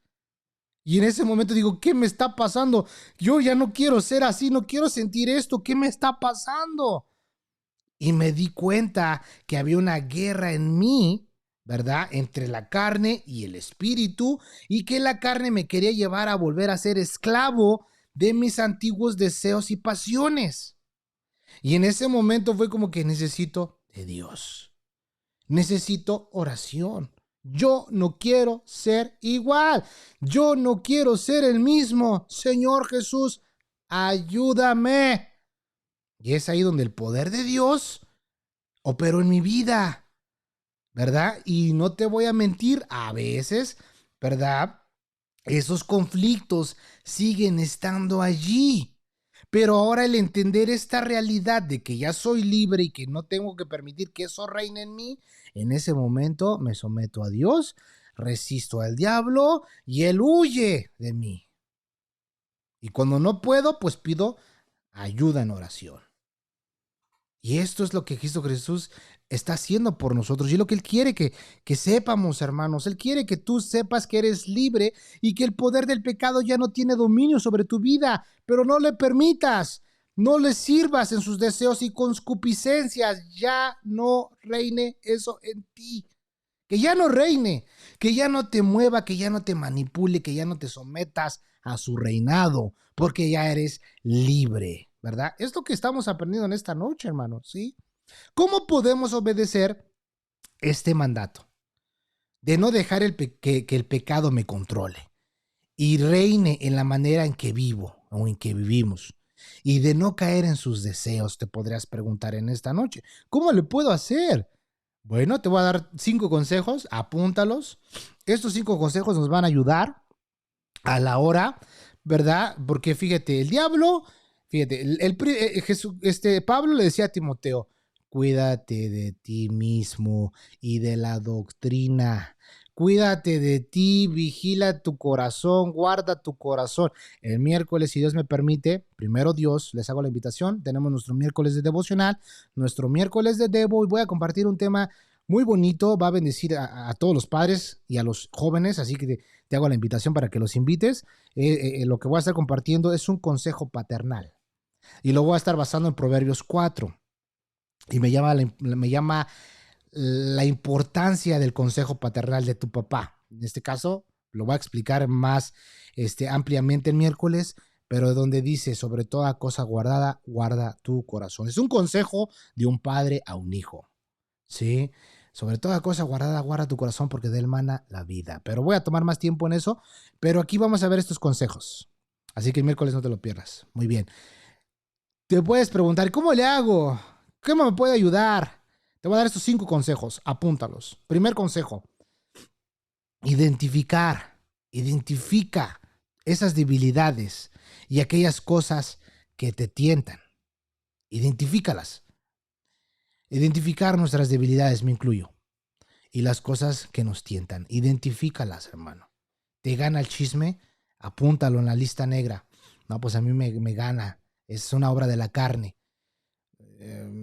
Y en ese momento digo, ¿qué me está pasando? Yo ya no quiero ser así, no quiero sentir esto, ¿qué me está pasando? Y me di cuenta que había una guerra en mí, ¿verdad? Entre la carne y el espíritu, y que la carne me quería llevar a volver a ser esclavo de mis antiguos deseos y pasiones. Y en ese momento fue como que necesito de Dios. Necesito oración. Yo no quiero ser igual. Yo no quiero ser el mismo. Señor Jesús, ayúdame. Y es ahí donde el poder de Dios operó en mi vida, ¿verdad? Y no te voy a mentir, a veces, ¿verdad? Esos conflictos siguen estando allí. Pero ahora el entender esta realidad de que ya soy libre y que no tengo que permitir que eso reine en mí, en ese momento me someto a Dios, resisto al diablo y él huye de mí. Y cuando no puedo, pues pido ayuda en oración. Y esto es lo que Cristo Jesús está haciendo por nosotros. Y es lo que Él quiere que sepamos, hermanos. Él quiere que tú sepas que eres libre y que el poder del pecado ya no tiene dominio sobre tu vida. Pero no le permitas, no le sirvas en sus deseos y concupiscencias. Ya no reine eso en ti. Que ya no reine, que ya no te mueva, que ya no te manipule, que ya no te sometas a su reinado, porque ya eres libre, ¿verdad? Es lo que estamos aprendiendo en esta noche, hermanos, ¿sí? ¿Cómo podemos obedecer este mandato? De no dejar que el pecado me controle y reine en la manera en que vivo o en que vivimos. Y de no caer en sus deseos, te podrías preguntar en esta noche. ¿Cómo le puedo hacer? Bueno, te voy a dar 5 consejos, apúntalos. Estos 5 consejos nos van a ayudar a la hora, ¿verdad? Porque fíjate, el diablo, fíjate, Jesús, Pablo le decía a Timoteo, cuídate de ti mismo y de la doctrina. Cuídate de ti, vigila tu corazón, guarda tu corazón. El miércoles, si Dios me permite, primero Dios, les hago la invitación. Tenemos nuestro miércoles de devocional, nuestro miércoles de Devo y voy a compartir un tema muy bonito. Va a bendecir a todos los padres y a los jóvenes, así que te hago la invitación para que los invites. Lo que voy a estar compartiendo es un consejo paternal y lo voy a estar basando en Proverbios 4 y me llama la importancia del consejo paternal de tu papá. En este caso, lo voy a explicar más ampliamente el miércoles, pero donde dice, sobre toda cosa guardada, guarda tu corazón. Es un consejo de un padre a un hijo, ¿sí? Sobre toda cosa guardada, guarda tu corazón porque de él mana la vida. Pero voy a tomar más tiempo en eso, pero aquí vamos a ver estos consejos. Así que el miércoles no te lo pierdas. Muy bien. Te puedes preguntar, ¿cómo le hago? ¿Cómo me puede ayudar? Te voy a dar estos 5 consejos, apúntalos. Primer consejo, identifica esas debilidades y aquellas cosas que te tientan. Identifícalas. Identificar nuestras debilidades, me incluyo, y las cosas que nos tientan. Identifícalas, hermano. ¿Te gana el chisme? Apúntalo en la lista negra. No, pues a mí me gana. Es una obra de la carne.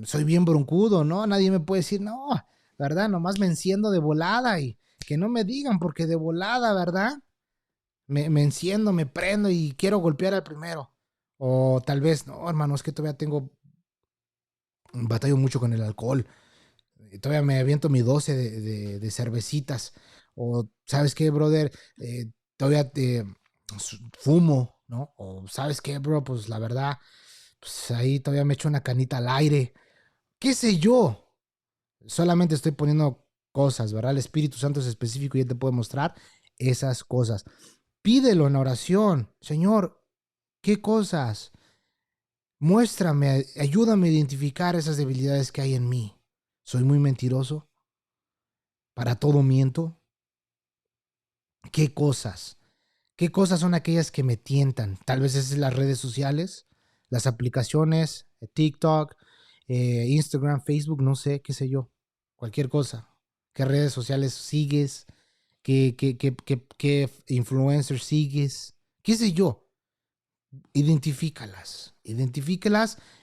Soy bien broncudo, ¿no? Nadie me puede decir, no, ¿verdad? Nomás me enciendo de volada y que no me digan porque de volada, ¿verdad? me enciendo, me prendo y quiero golpear al primero. O tal vez, no, hermano, es que todavía batallo mucho con el alcohol. Todavía me aviento mi 12 de cervecitas. O, ¿sabes qué, brother? Todavía fumo, ¿no? O, ¿sabes qué, bro? Pues la verdad, pues ahí todavía me echo una canita al aire. ¿Qué sé yo? Solamente estoy poniendo cosas, ¿verdad? El Espíritu Santo es específico y ya te puede mostrar esas cosas. Pídelo en oración. Señor, ¿qué cosas? Muéstrame, ayúdame a identificar esas debilidades que hay en mí. ¿Soy muy mentiroso? ¿Para todo miento? ¿Qué cosas? ¿Qué cosas son aquellas que me tientan? Tal vez es las redes sociales, las aplicaciones, TikTok, Instagram, Facebook, no sé, qué sé yo. Cualquier cosa. ¿Qué redes sociales sigues? ¿Qué influencers sigues? ¿Qué sé yo? Identifícalas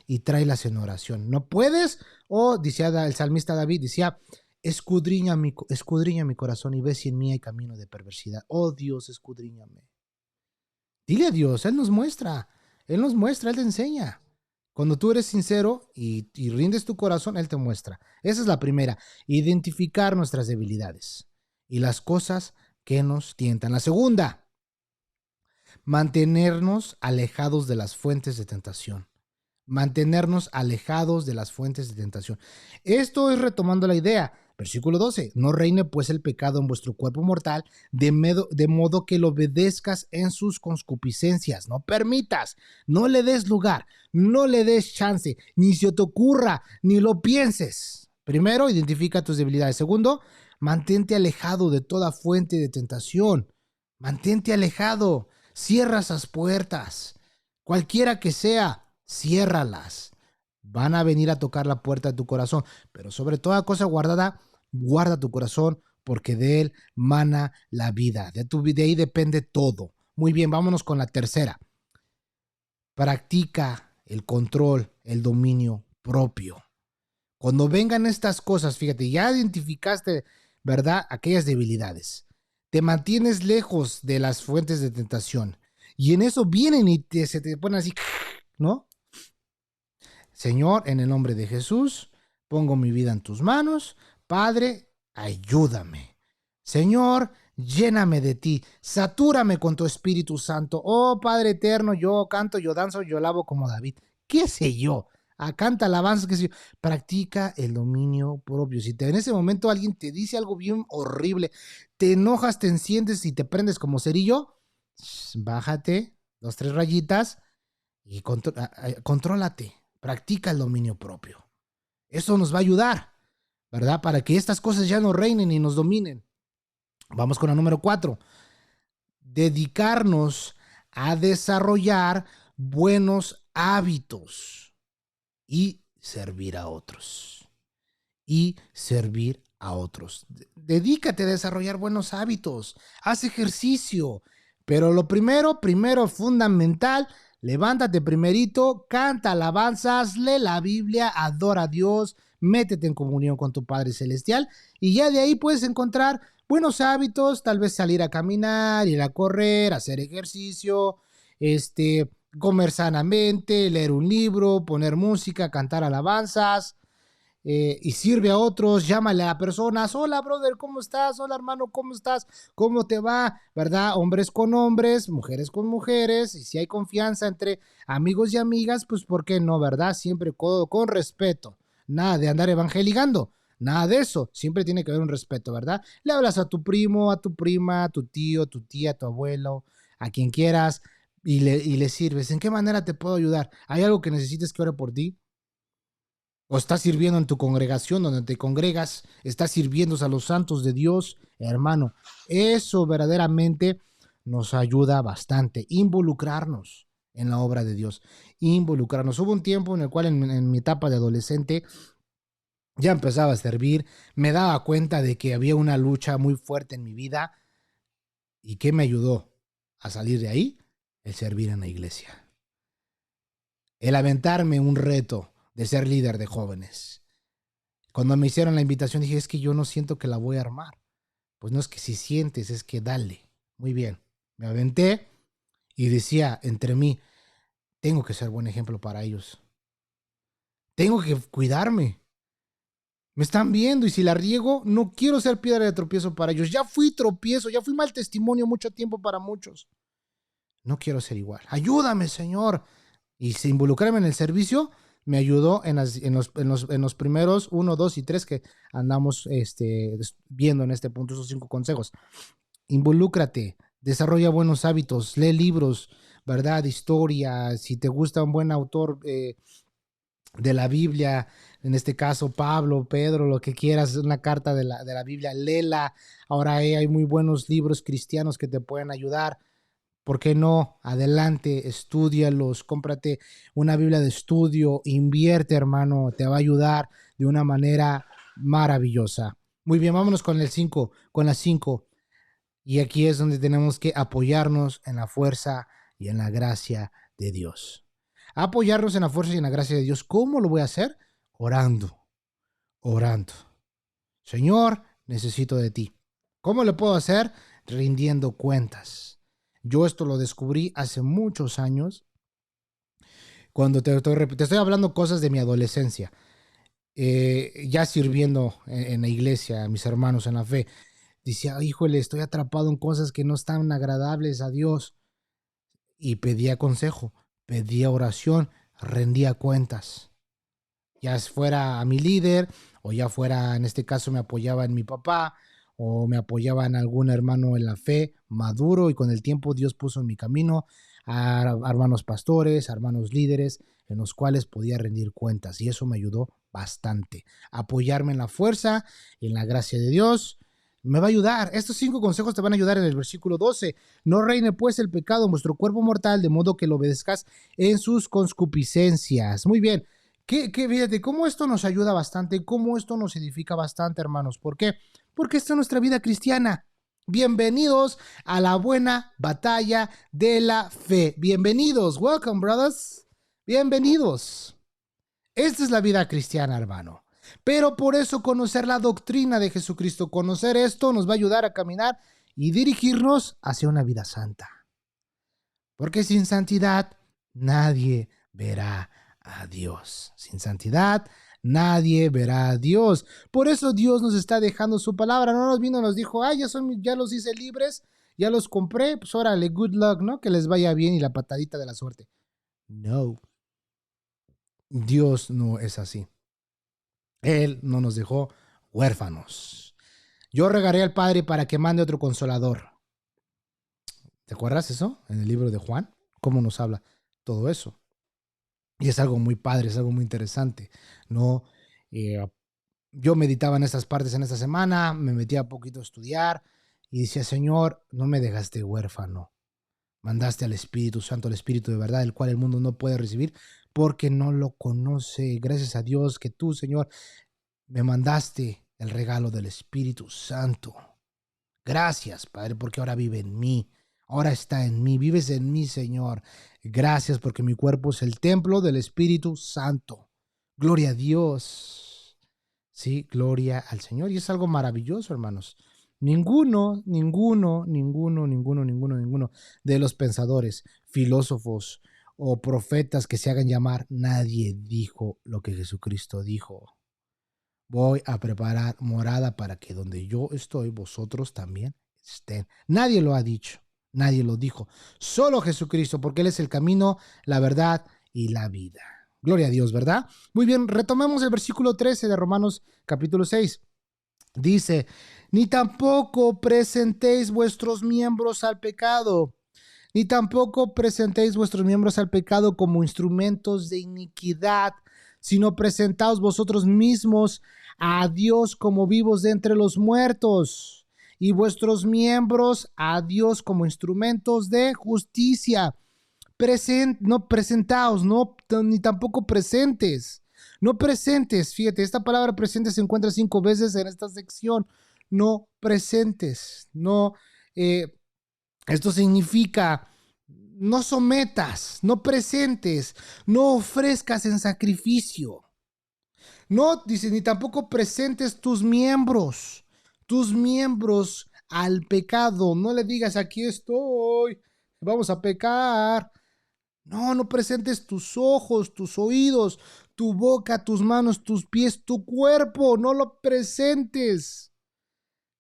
y tráelas en oración. ¿No puedes? O decía el salmista David, decía, escudriña mi corazón y ve si en mí hay camino de perversidad. Oh Dios, escudriñame. Dile a Dios, Él nos muestra, Él te enseña. Cuando tú eres sincero y rindes tu corazón, Él te muestra. Esa es la primera, identificar nuestras debilidades y las cosas que nos tientan. La segunda, mantenernos alejados de las fuentes de tentación. Mantenernos alejados de las fuentes de tentación. Esto es retomando la idea. Versículo 12. No reine pues el pecado en vuestro cuerpo mortal, de modo que lo obedezcas en sus concupiscencias. No permitas, no le des lugar, no le des chance, ni se te ocurra, ni lo pienses. Primero, identifica tus debilidades. Segundo, mantente alejado de toda fuente de tentación. Mantente alejado. Cierra esas puertas. Cualquiera que sea, ciérralas. Van a venir a tocar la puerta de tu corazón, pero sobre toda cosa guardada, guarda tu corazón porque de él mana la vida. De ahí depende todo. Muy bien, vámonos con la tercera. Practica el control, el dominio propio. Cuando vengan estas cosas, fíjate, ya identificaste, ¿verdad? Aquellas debilidades. Te mantienes lejos de las fuentes de tentación. Y en eso vienen y se te ponen así, ¿no? Señor, en el nombre de Jesús, pongo mi vida en tus manos. Padre, ayúdame. Señor, lléname de ti. Satúrame con tu Espíritu Santo. Oh Padre eterno, yo canto, yo danzo, yo lavo como David. ¿Qué sé yo? Canta alabanzas, qué sé yo. Practica el dominio propio. Si en ese momento alguien te dice algo bien horrible, te enojas, te enciendes y te prendes como cerillo, bájate, 2, 3 rayitas y contrólate. Practica el dominio propio. Eso nos va a ayudar, ¿verdad? Para que estas cosas ya no reinen y nos dominen. Vamos con la número 4. Dedicarnos a desarrollar buenos hábitos y servir a otros. Y servir a otros. Dedícate a desarrollar buenos hábitos. Haz ejercicio. Pero lo primero, fundamental, levántate primerito, canta alabanzas, lee la Biblia, adora a Dios, métete en comunión con tu Padre Celestial y ya de ahí puedes encontrar buenos hábitos, tal vez salir a caminar, ir a correr, hacer ejercicio, comer sanamente, leer un libro, poner música, cantar alabanzas, y sirve a otros, llámale a personas, hola brother, ¿cómo estás? Hola hermano, ¿cómo estás? ¿Cómo te va? ¿Verdad? Hombres con hombres, mujeres con mujeres, y si hay confianza entre amigos y amigas, pues ¿por qué no? ¿Verdad? Siempre con respeto, nada de andar evangelizando. Nada de eso, siempre tiene que haber un respeto, ¿verdad? Le hablas a tu primo, a tu prima, a tu tío, tu tía, a tu abuelo, a quien quieras, y le sirves. ¿En qué manera te puedo ayudar? ¿Hay algo que necesites que ore por ti? O estás sirviendo en tu congregación donde te congregas, estás sirviendo a los santos de Dios, hermano. Eso verdaderamente nos ayuda bastante. Involucrarnos en la obra de Dios. Involucrarnos. Hubo un tiempo en el cual en mi etapa de adolescente ya empezaba a servir. Me daba cuenta de que había una lucha muy fuerte en mi vida. ¿Y qué me ayudó a salir de ahí? El servir en la iglesia. El aventarme un reto de ser líder de jóvenes. Cuando me hicieron la invitación dije, es que yo no siento que la voy a armar. Pues no es que si sientes, es que dale. Muy bien. Me aventé y decía entre mí, tengo que ser buen ejemplo para ellos. Tengo que cuidarme. Me están viendo y si la riego, no quiero ser piedra de tropiezo para ellos. Ya fui tropiezo, ya fui mal testimonio mucho tiempo para muchos. No quiero ser igual. Ayúdame, Señor. Y si involucrarme en el servicio, me ayudó en los primeros 1, 2 y 3 que andamos viendo en este punto, esos 5 consejos. Involúcrate, desarrolla buenos hábitos, lee libros, ¿verdad? Historia, si te gusta un buen autor de la Biblia, en este caso Pablo, Pedro, lo que quieras, una carta de la Biblia, léela. Ahora hay muy buenos libros cristianos que te pueden ayudar. ¿Por qué no? Adelante, estúdialos, cómprate una Biblia de estudio, invierte, hermano, te va a ayudar de una manera maravillosa. Muy bien, vámonos con el 5, con las 5. Y aquí es donde tenemos que apoyarnos en la fuerza y en la gracia de Dios. Apoyarnos en la fuerza y en la gracia de Dios. ¿Cómo lo voy a hacer? Orando, orando. Señor, necesito de ti. ¿Cómo lo puedo hacer? Rindiendo cuentas. Yo esto lo descubrí hace muchos años, cuando te estoy hablando cosas de mi adolescencia, ya sirviendo en la iglesia, a mis hermanos en la fe. Decía, híjole, estoy atrapado en cosas que no están agradables a Dios. Y pedía consejo, pedía oración, rendía cuentas. Ya fuera a mi líder, o ya fuera, en este caso me apoyaba en mi papá, o me apoyaba en algún hermano en la fe maduro, y con el tiempo Dios puso en mi camino a hermanos pastores, a hermanos líderes, en los cuales podía rendir cuentas, y eso me ayudó bastante. Apoyarme en la fuerza y en la gracia de Dios me va a ayudar. Estos 5 consejos te van a ayudar en el versículo 12. No reine pues el pecado en vuestro cuerpo mortal, de modo que lo obedezcas en sus concupiscencias. Muy bien. Fíjate, cómo esto nos ayuda bastante, cómo esto nos edifica bastante, hermanos. ¿Por qué? Porque esta es nuestra vida cristiana. Bienvenidos a la buena batalla de la fe. Bienvenidos. Welcome, brothers. Bienvenidos. Esta es la vida cristiana, hermano. Pero por eso conocer la doctrina de Jesucristo, conocer esto nos va a ayudar a caminar y dirigirnos hacia una vida santa. Porque sin santidad nadie verá a Dios. Sin santidad nadie verá a Dios. Por eso Dios nos está dejando su palabra. No nos vino y nos dijo, ya los hice libres, ya los compré, pues órale, good luck, ¿no? Que les vaya bien y la patadita de la suerte. No. Dios no es así. Él no nos dejó huérfanos. Yo regaré al Padre para que mande otro consolador. ¿Te acuerdas eso? En el libro de Juan, cómo nos habla todo eso. Y es algo muy padre, es algo muy interesante. No, yo meditaba en estas partes en esta semana, me metía un poquito a estudiar y decía, Señor, no me dejaste huérfano. Mandaste al Espíritu Santo, al Espíritu de verdad, el cual el mundo no puede recibir porque no lo conoce. Gracias a Dios que tú, Señor, me mandaste el regalo del Espíritu Santo. Gracias, Padre, porque ahora vive en mí. Ahora está en mí. Vives en mí, Señor. Gracias porque mi cuerpo es el templo del Espíritu Santo. Gloria a Dios. Sí, gloria al Señor. Y es algo maravilloso, hermanos. Ninguno de los pensadores, filósofos o profetas que se hagan llamar, nadie dijo lo que Jesucristo dijo. Voy a preparar morada para que donde yo estoy, vosotros también estén. Nadie lo ha dicho, nadie lo dijo. Solo Jesucristo, porque Él es el camino, la verdad y la vida. Gloria a Dios, ¿verdad? Muy bien, retomemos el versículo 13 de Romanos capítulo 6. Dice, ni tampoco presentéis vuestros miembros al pecado, ni tampoco presentéis vuestros miembros al pecado como instrumentos de iniquidad, sino presentaos vosotros mismos a Dios como vivos de entre los muertos, y vuestros miembros a Dios como instrumentos de justicia. No presentaos, no, ni tampoco presentes. No presentes, fíjate, esta palabra presente se encuentra 5 veces en esta sección. No presentes, no, esto significa no sometas, no presentes, no ofrezcas en sacrificio. No, dice, ni tampoco presentes tus miembros al pecado. No le digas, aquí estoy, vamos a pecar. No, no presentes tus ojos, tus oídos, tu boca, tus manos, tus pies, tu cuerpo. No lo presentes.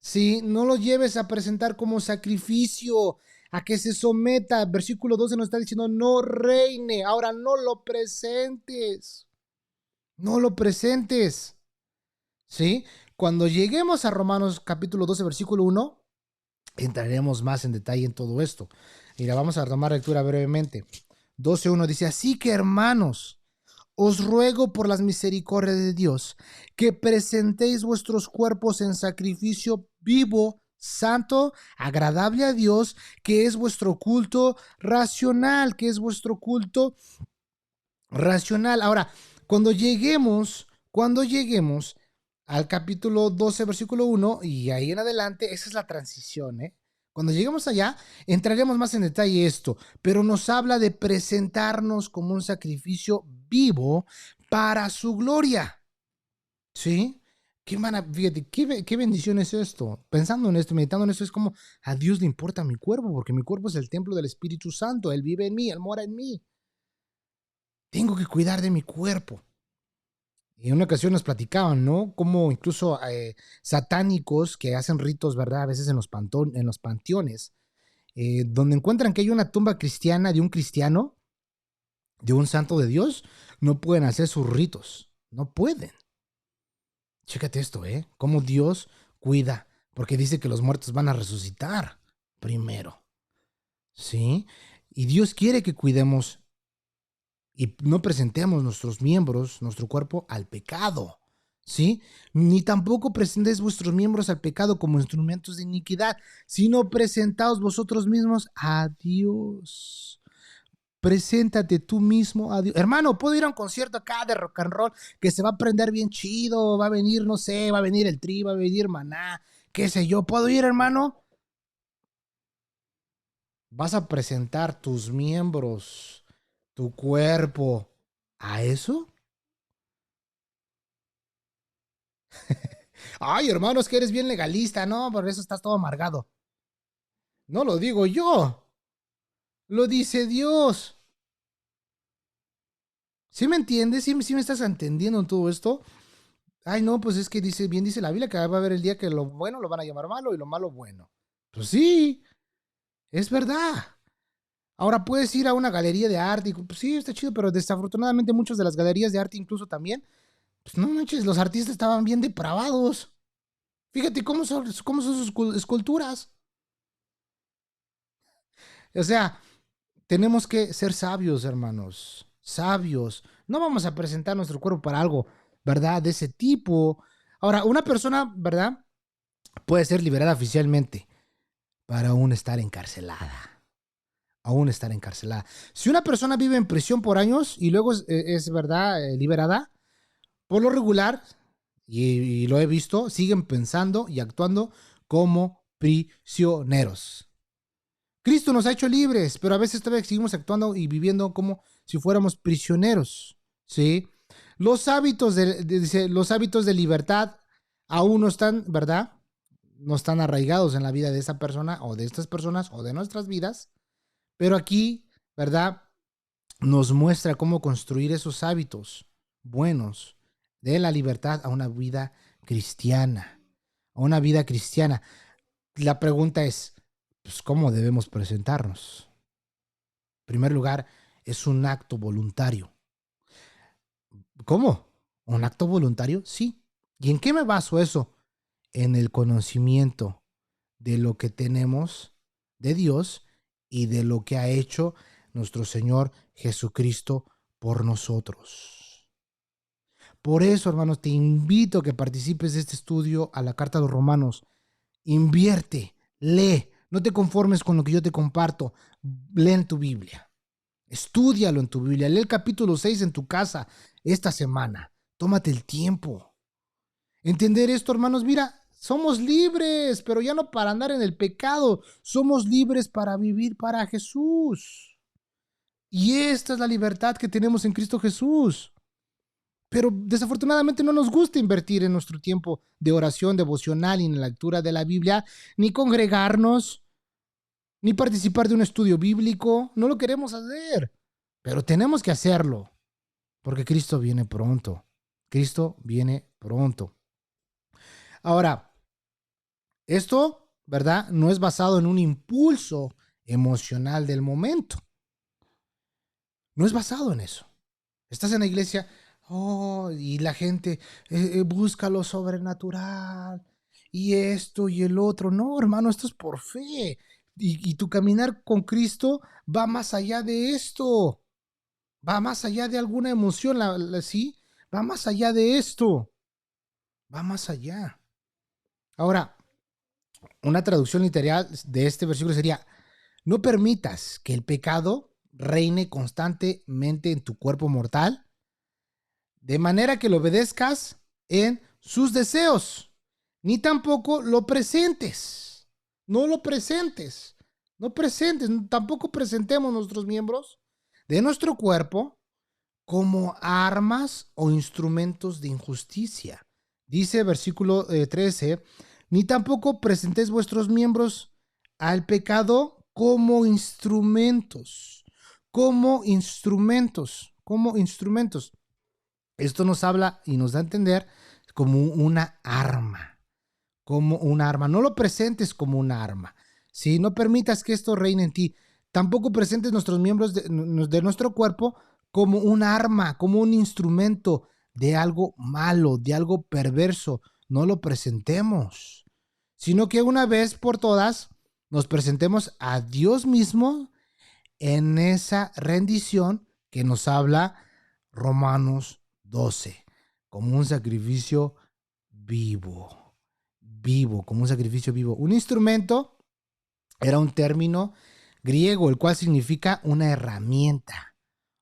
Sí, no lo lleves a presentar como sacrificio, a que se someta. Versículo 12 nos está diciendo, no reine. Ahora no lo presentes. No lo presentes. ¿Sí? Cuando lleguemos a Romanos capítulo 12, versículo 1, entraremos más en detalle en todo esto. Mira, vamos a tomar lectura brevemente. 12:1 dice, así que hermanos, os ruego por las misericordias de Dios que presentéis vuestros cuerpos en sacrificio vivo, santo, agradable a Dios, que es vuestro culto racional, Ahora, cuando lleguemos al capítulo 12, versículo 1, y ahí en adelante, esa es la transición, ¿eh? Cuando lleguemos allá, entraremos más en detalle esto, pero nos habla de presentarnos como un sacrificio vivo para su gloria, ¿sí? Fíjate, qué bendición es esto. Pensando en esto, meditando en esto, es como a Dios le importa mi cuerpo, porque mi cuerpo es el templo del Espíritu Santo. Él vive en mí, Él mora en mí. Tengo que cuidar de mi cuerpo. Y en una ocasión nos platicaban, ¿no? Como incluso satánicos que hacen ritos, ¿verdad? A veces en los panteones, donde encuentran que hay una tumba cristiana de un cristiano, de un santo de Dios, no pueden hacer sus ritos. No pueden. Chécate esto, ¿eh? Cómo Dios cuida, porque dice que los muertos van a resucitar primero. ¿Sí? Y Dios quiere que cuidemos y no presentemos nuestros miembros, nuestro cuerpo, al pecado, ¿sí? Ni tampoco presentéis vuestros miembros al pecado como instrumentos de iniquidad, sino presentaos vosotros mismos a Dios. Preséntate tú mismo a Dios. Hermano, puedo ir a un concierto acá de rock and roll que se va a prender bien chido, va a venir, no sé, va a venir el Tri, va a venir Maná, qué sé yo. ¿Puedo ir, hermano? ¿Vas a presentar tus miembros, tu cuerpo a eso? Ay, hermano, es que eres bien legalista, ¿no? Por eso estás todo amargado. No lo digo yo, lo dice Dios. ¿Sí me entiendes? ¿Sí me estás entendiendo en todo esto? Ay, no, pues es que dice la Biblia que va a haber el día que lo bueno lo van a llamar malo y lo malo bueno. Pues sí, es verdad. Ahora puedes ir a una galería de arte y pues sí, está chido, pero desafortunadamente muchas de las galerías de arte incluso también, pues no manches, los artistas estaban bien depravados. Fíjate cómo son sus esculturas. O sea, tenemos que ser sabios, hermanos. Sabios. No vamos a presentar nuestro cuerpo para algo, ¿verdad? De ese tipo. Ahora, una persona, ¿verdad? Puede ser liberada oficialmente para aún estar encarcelada. Aún estar encarcelada. Si una persona vive en prisión por años y luego es ¿verdad? Liberada, por lo regular, y lo he visto, siguen pensando y actuando como prisioneros. Cristo nos ha hecho libres, pero a veces todavía seguimos actuando y viviendo como si fuéramos prisioneros, ¿sí? Los hábitos de libertad aún no están, ¿verdad? No están arraigados en la vida de esa persona o de estas personas o de nuestras vidas, pero aquí, ¿verdad? Nos muestra cómo construir esos hábitos buenos de la libertad a una vida cristiana, a una vida cristiana. La pregunta es, pues, ¿cómo debemos presentarnos? En primer lugar, es un acto voluntario. ¿Cómo? ¿Un acto voluntario? Sí. ¿Y en qué me baso eso? En el conocimiento de lo que tenemos de Dios y de lo que ha hecho nuestro Señor Jesucristo por nosotros. Por eso, hermanos, te invito a que participes de este estudio a la Carta de los Romanos. Invierte, lee, no te conformes con lo que yo te comparto. Lee en tu Biblia. Estúdialo en tu Biblia. Lee el capítulo 6 en tu casa esta semana. Tómate el tiempo. Entender esto, hermanos, mira, somos libres, pero ya no para andar en el pecado. Somos libres para vivir para Jesús. Y esta es la libertad que tenemos en Cristo Jesús. Pero desafortunadamente no nos gusta invertir en nuestro tiempo de oración devocional y en la lectura de la Biblia, ni congregarnos, ni participar de un estudio bíblico. No lo queremos hacer, pero tenemos que hacerlo, porque Cristo viene pronto. Cristo viene pronto. Ahora, esto, ¿verdad? No es basado en un impulso emocional del momento. No es basado en eso. Estás en la iglesia, oh, y la gente busca lo sobrenatural, y esto y el otro. No, hermano, esto es por fe. Y tu caminar con Cristo va más allá de esto. Va más allá de alguna emoción, ¿sí? Va más allá de esto. Va más allá. Ahora, una traducción literal de este versículo sería: no permitas que el pecado reine constantemente en tu cuerpo mortal, de manera que lo obedezcas en sus deseos, ni tampoco lo presentes. No lo presentes. No presentes, tampoco presentemos nuestros miembros de nuestro cuerpo como armas o instrumentos de injusticia. Dice versículo 13, ni tampoco presentéis vuestros miembros al pecado como instrumentos. Como instrumentos. Como instrumentos. Esto nos habla y nos da a entender como una arma. Como una arma. No lo presentes como una arma. ¿Sí? No permitas que esto reine en ti. Tampoco presentes nuestros miembros de nuestro cuerpo como un arma, como un instrumento de algo malo, de algo perverso. No lo presentemos, sino que una vez por todas nos presentemos a Dios mismo en esa rendición que nos habla Romanos 12, como un sacrificio vivo, como un sacrificio vivo. Un instrumento era un término griego, el cual significa una herramienta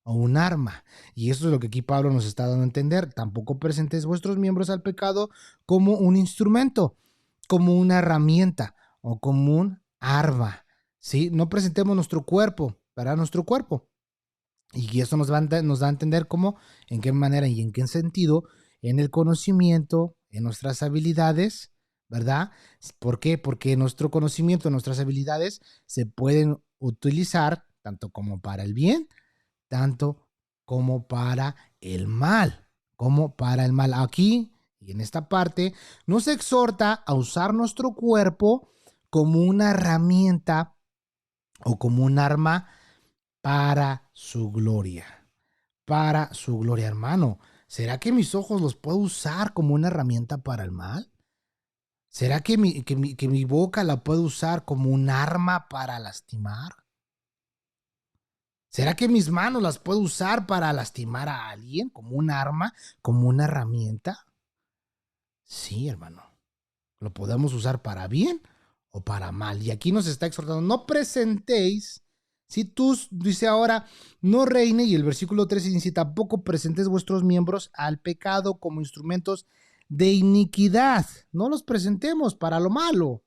o un arma. Y eso es lo que aquí Pablo nos está dando a entender. Tampoco presentéis vuestros miembros al pecado como un instrumento, como una herramienta o como un arma. ¿Sí? No presentemos nuestro cuerpo para nuestro cuerpo. Y eso nos da a entender cómo, en qué manera y en qué sentido, en el conocimiento, en nuestras habilidades, ¿verdad? ¿Por qué? Porque nuestro conocimiento, nuestras habilidades se pueden utilizar tanto como para el bien, tanto como para el mal, como para el mal. Aquí y en esta parte nos exhorta a usar nuestro cuerpo como una herramienta o como un arma para su gloria. Para su gloria, hermano. ¿Será que mis ojos los puedo usar como una herramienta para el mal? ¿Será que mi boca la puedo usar como un arma para lastimar? ¿Será que mis manos las puedo usar para lastimar a alguien como un arma, como una herramienta? Sí, hermano. Lo podemos usar para bien o para mal. Y aquí nos está exhortando, no presentéis, si tú, dice ahora, no reine, y el versículo 13 dice, tampoco presentes vuestros miembros al pecado como instrumentos de iniquidad. No los presentemos para lo malo.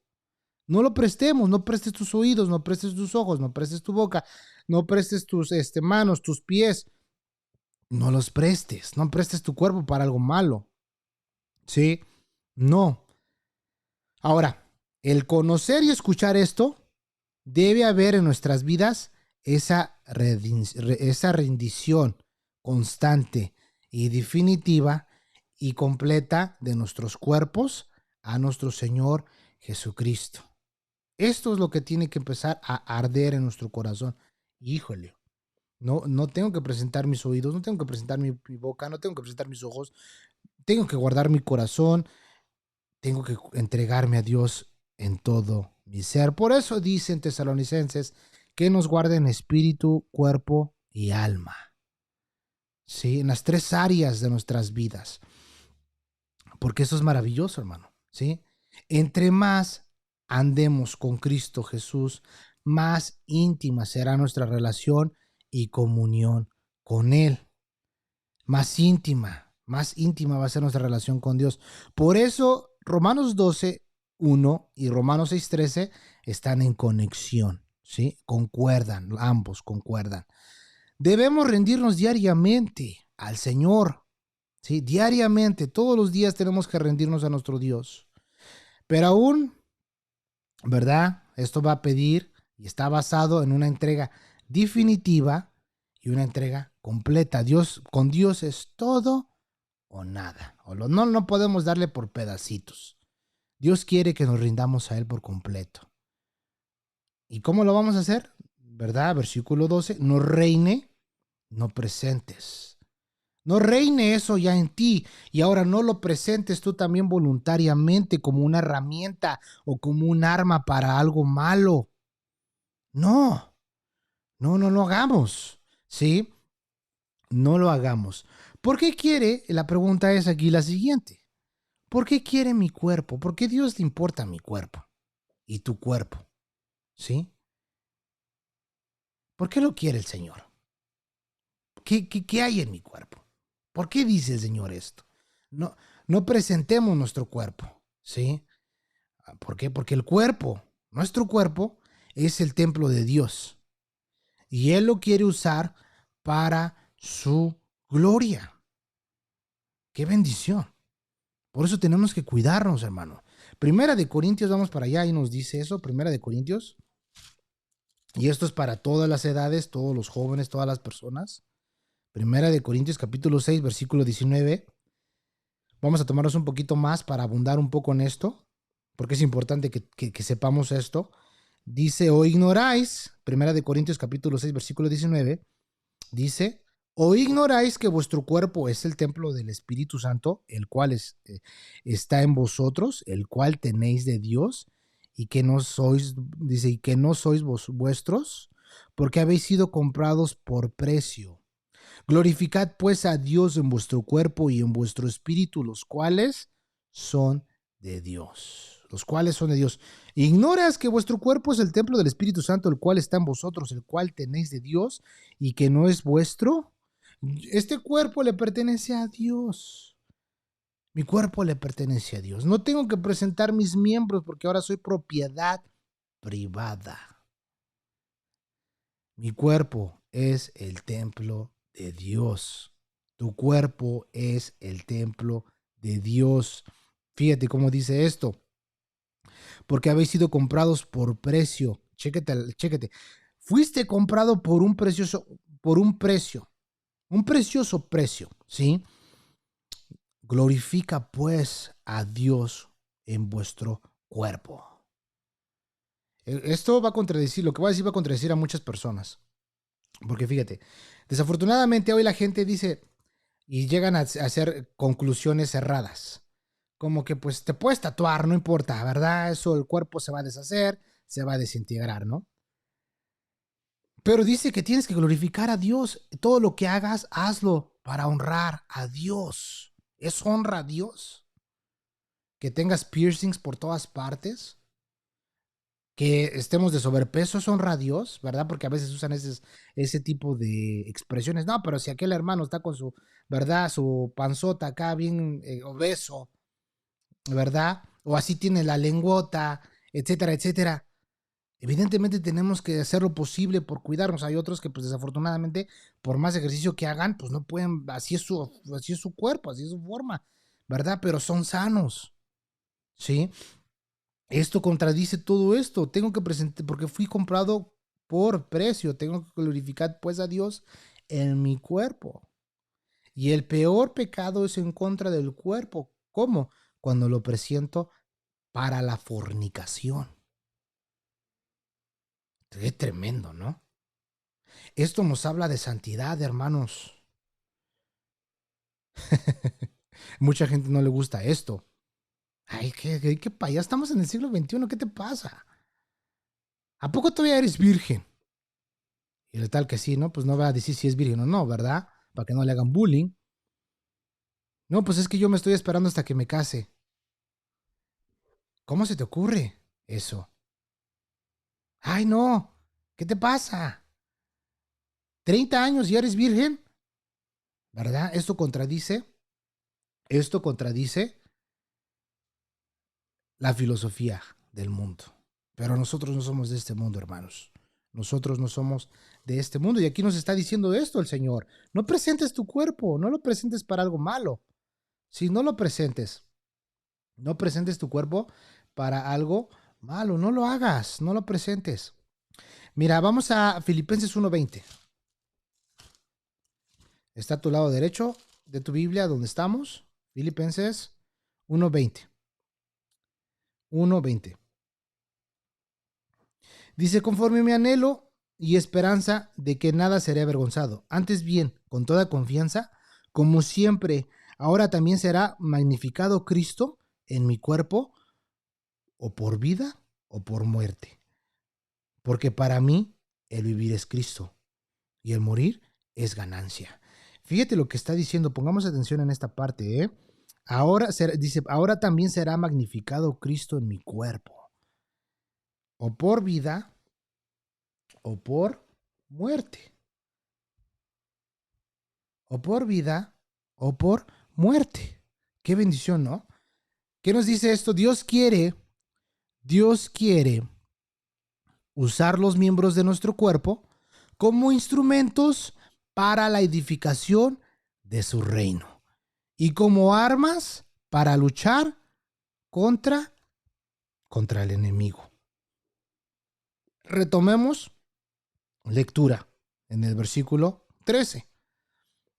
No lo prestemos, no prestes tus oídos, no prestes tus ojos, no prestes tu boca, no prestes tus manos, tus pies. No los prestes, no prestes tu cuerpo para algo malo. ¿Sí? No. Ahora, el conocer y escuchar esto, debe haber en nuestras vidas esa rendición constante y definitiva y completa de nuestros cuerpos a nuestro Señor Jesucristo. Esto es lo que tiene que empezar a arder en nuestro corazón. Híjole, no tengo que presentar mis oídos, no tengo que presentar mi boca, no tengo que presentar mis ojos, tengo que guardar mi corazón, tengo que entregarme a Dios en todo mi ser. Por eso dicen Tesalonicenses que nos guarden espíritu, cuerpo y alma. ¿Sí? En las tres áreas de nuestras vidas. Porque eso es maravilloso, hermano. ¿Sí? Entre más andemos con Cristo Jesús, más íntima será nuestra relación y comunión con Él. Más íntima va a ser nuestra relación con Dios. Por eso Romanos 12:1 y Romanos 6:13 están en conexión, ¿sí? Concuerdan, ambos concuerdan. Debemos rendirnos diariamente al Señor, ¿sí? Diariamente, todos los días tenemos que rendirnos a nuestro Dios. Pero aún, ¿verdad? Esto va a pedir y está basado en una entrega definitiva y una entrega completa. Con Dios es todo o nada. No podemos darle por pedacitos. Dios quiere que nos rindamos a Él por completo. ¿Y cómo lo vamos a hacer? ¿Verdad? Versículo 12. No reine, no presentes. No reine eso ya en ti y ahora no lo presentes tú también voluntariamente como una herramienta o como un arma para algo malo. No, no lo hagamos. ¿Sí? No lo hagamos. ¿Por qué quiere? La pregunta es aquí la siguiente. ¿Por qué quiere mi cuerpo? ¿Por qué Dios le importa mi cuerpo y tu cuerpo? ¿Sí? ¿Por qué lo quiere el Señor? ¿Qué hay en mi cuerpo? ¿Por qué dice el Señor esto? No, no presentemos nuestro cuerpo, ¿sí? ¿Por qué? Porque el cuerpo, nuestro cuerpo, es el templo de Dios. Y Él lo quiere usar para su gloria. ¡Qué bendición! Por eso tenemos que cuidarnos, hermano. Primera de Corintios, vamos para allá y nos dice eso, Primera de Corintios. Y esto es para todas las edades, todos los jóvenes, todas las personas. Primera de Corintios capítulo 6, versículo 19. Vamos a tomarnos un poquito más para abundar un poco en esto, porque es importante que sepamos esto. Dice, o ignoráis, Primera de Corintios capítulo 6, versículo 19, dice, o ignoráis que vuestro cuerpo es el templo del Espíritu Santo, el cual está en vosotros, el cual tenéis de Dios, y que no sois, dice, y que no sois vuestros, porque habéis sido comprados por precio. Glorificad pues a Dios en vuestro cuerpo y en vuestro espíritu, los cuales son de Dios. Los cuales son de Dios. ¿Ignoras que vuestro cuerpo es el templo del Espíritu Santo, el cual está en vosotros, el cual tenéis de Dios y que no es vuestro? Este cuerpo le pertenece a Dios. Mi cuerpo le pertenece a Dios. No tengo que presentar mis miembros porque ahora soy propiedad privada. Mi cuerpo es el templo de Dios. Tu cuerpo es el templo de Dios. Fíjate cómo dice esto. Porque habéis sido comprados por precio. Chéquete. Fuiste comprado por un precioso precio, ¿sí? Glorifica pues a Dios en vuestro cuerpo. Esto va a contradecir, lo que voy a decir va a contradecir a muchas personas. Porque fíjate, desafortunadamente hoy la gente dice y llegan a hacer conclusiones cerradas. Como que pues te puedes tatuar, no importa, ¿verdad? Eso el cuerpo se va a deshacer, se va a desintegrar, ¿no? Pero dice que tienes que glorificar a Dios. Todo lo que hagas, hazlo para honrar a Dios. ¿Es honra a Dios? Que tengas piercings por todas partes. Que estemos de sobrepeso, ¿es honra a Dios? ¿Verdad? Porque a veces usan ese tipo de expresiones. No, pero si aquel hermano está con su, ¿verdad? Su panzota acá bien obeso, ¿verdad? O así tiene la lengüota, etcétera, etcétera. Evidentemente tenemos que hacer lo posible por cuidarnos. Hay otros que pues desafortunadamente por más ejercicio que hagan pues no pueden, así es su cuerpo, así es su forma, ¿verdad? Pero son sanos, ¿sí? Esto contradice todo esto. Tengo que presentar, porque fui comprado por precio, tengo que glorificar pues a Dios en mi cuerpo. Y el peor pecado es en contra del cuerpo. ¿Cómo? Cuando lo presento para la fornicación. Es tremendo, ¿no? Esto nos habla de santidad, hermanos. Mucha gente no le gusta esto. Ay, qué ya estamos en el siglo XXI, ¿qué te pasa? ¿A poco todavía eres virgen? Y el tal que sí, ¿no? Pues no va a decir si es virgen o no, ¿verdad? Para que no le hagan bullying. No, pues es que yo me estoy esperando hasta que me case. ¿Cómo se te ocurre eso? Ay, no. ¿Qué te pasa? ¿30 años y eres virgen? ¿Verdad? Esto contradice la filosofía del mundo. Pero nosotros no somos de este mundo, hermanos. Nosotros no somos de este mundo. Y aquí nos está diciendo esto el Señor. No presentes tu cuerpo, no lo presentes para algo malo. Si no lo presentes, no presentes tu cuerpo para algo malo, no lo hagas, no lo presentes. Mira, vamos a Filipenses 1:20. Está a tu lado derecho de tu Biblia, donde estamos. Filipenses 1:20. 1:20. Dice, conforme mi anhelo y esperanza de que nada seré avergonzado. Antes bien, con toda confianza, como siempre, ahora también será magnificado Cristo en mi cuerpo, o por vida o por muerte. Porque para mí el vivir es Cristo y el morir es ganancia. Fíjate lo que está diciendo, pongamos atención en esta parte, ¿eh? Dice, ahora también será magnificado Cristo en mi cuerpo, o por vida o por muerte. O por vida o por muerte. Qué bendición, ¿no? ¿Qué nos dice esto? Dios quiere usar los miembros de nuestro cuerpo como instrumentos para la edificación de su reino y como armas para luchar contra el enemigo. Retomemos lectura en el versículo 13.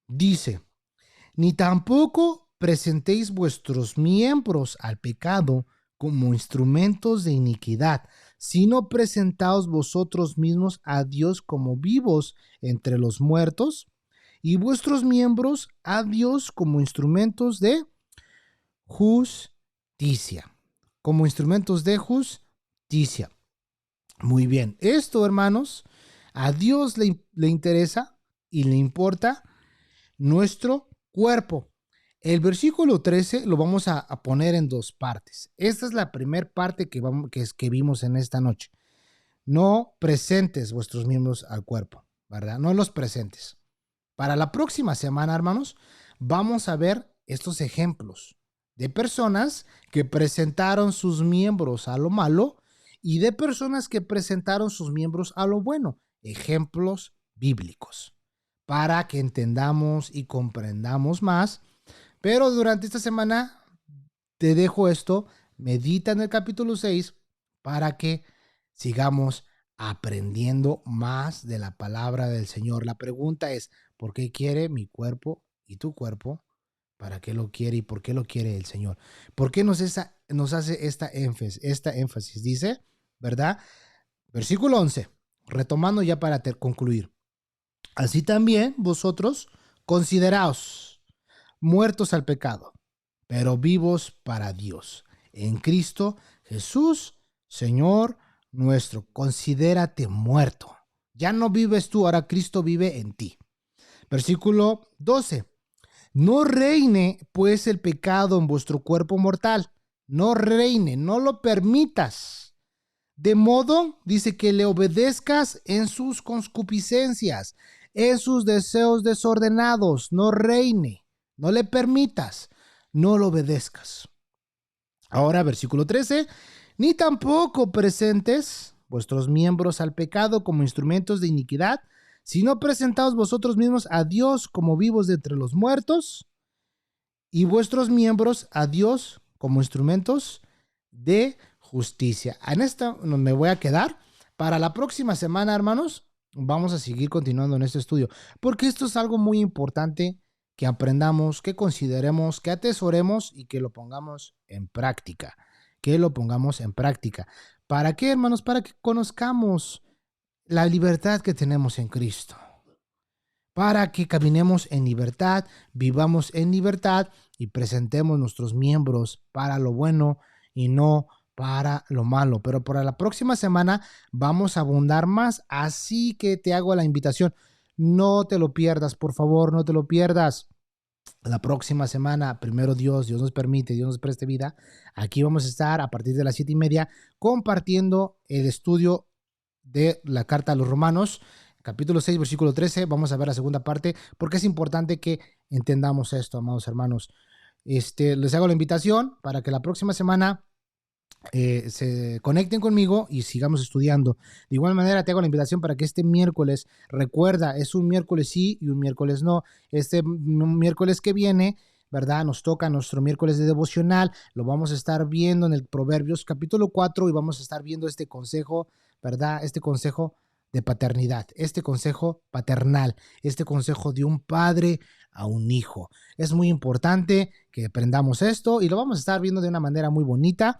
Dice, ni tampoco presentéis vuestros miembros al pecado como instrumentos de iniquidad, sino presentaos vosotros mismos a Dios como vivos entre los muertos, y vuestros miembros a Dios como instrumentos de justicia. Como instrumentos de justicia. Muy bien. Esto, hermanos, a Dios le interesa y le importa nuestro cuerpo. El versículo 13 lo vamos a poner en dos partes. Esta es la primera parte que vimos en esta noche. No presentes vuestros miembros al cuerpo, ¿verdad? No los presentes. Para la próxima semana, hermanos, vamos a ver estos ejemplos de personas que presentaron sus miembros a lo malo y de personas que presentaron sus miembros a lo bueno. Ejemplos bíblicos para que entendamos y comprendamos más. Pero durante esta semana te dejo esto, medita en el capítulo 6 para que sigamos aprendiendo más de la palabra del Señor. La pregunta es, ¿por qué quiere mi cuerpo y tu cuerpo? ¿Para qué lo quiere y por qué lo quiere el Señor? ¿Por qué nos hace esta énfasis? Dice, ¿verdad? Versículo 11, retomando ya para concluir. Así también vosotros consideraos muertos al pecado, pero vivos para Dios. En Cristo Jesús, Señor nuestro. Considérate muerto. Ya no vives tú, ahora Cristo vive en ti. Versículo 12. No reine pues el pecado en vuestro cuerpo mortal. No reine, no lo permitas. De modo, dice, que le obedezcas en sus concupiscencias, en sus deseos desordenados. No reine, no le permitas, no lo obedezcas. Ahora, versículo 13. Ni tampoco presentes vuestros miembros al pecado como instrumentos de iniquidad, sino presentaos vosotros mismos a Dios como vivos de entre los muertos, y vuestros miembros a Dios como instrumentos de justicia. En esta me voy a quedar. Para la próxima semana, hermanos, vamos a seguir continuando en este estudio, porque esto es algo muy importante que aprendamos, que consideremos, que atesoremos y que lo pongamos en práctica. Que lo pongamos en práctica. ¿Para qué, hermanos? Para que conozcamos la libertad que tenemos en Cristo. Para que caminemos en libertad, vivamos en libertad y presentemos nuestros miembros para lo bueno y no para lo malo. Pero para la próxima semana vamos a abundar más, así que te hago la invitación. No te lo pierdas, por favor, no te lo pierdas. La próxima semana, primero Dios nos permite, Dios nos preste vida. Aquí vamos a estar a partir de las 7:30 compartiendo el estudio de la carta a los Romanos, capítulo 6, versículo 13. Vamos a ver la segunda parte porque es importante que entendamos esto, amados hermanos. Les hago la invitación para que la próxima semana se conecten conmigo y sigamos estudiando. De igual manera te hago la invitación para que este miércoles, recuerda, es un miércoles sí y un miércoles no. Este miércoles que viene ¿verdad? Nos toca nuestro miércoles de devocional, lo vamos a estar viendo en el Proverbios capítulo 4 y vamos a estar viendo este consejo, ¿verdad? Este consejo de paternidad, este consejo paternal, este consejo de un padre a un hijo. Es muy importante que aprendamos esto y lo vamos a estar viendo de una manera muy bonita.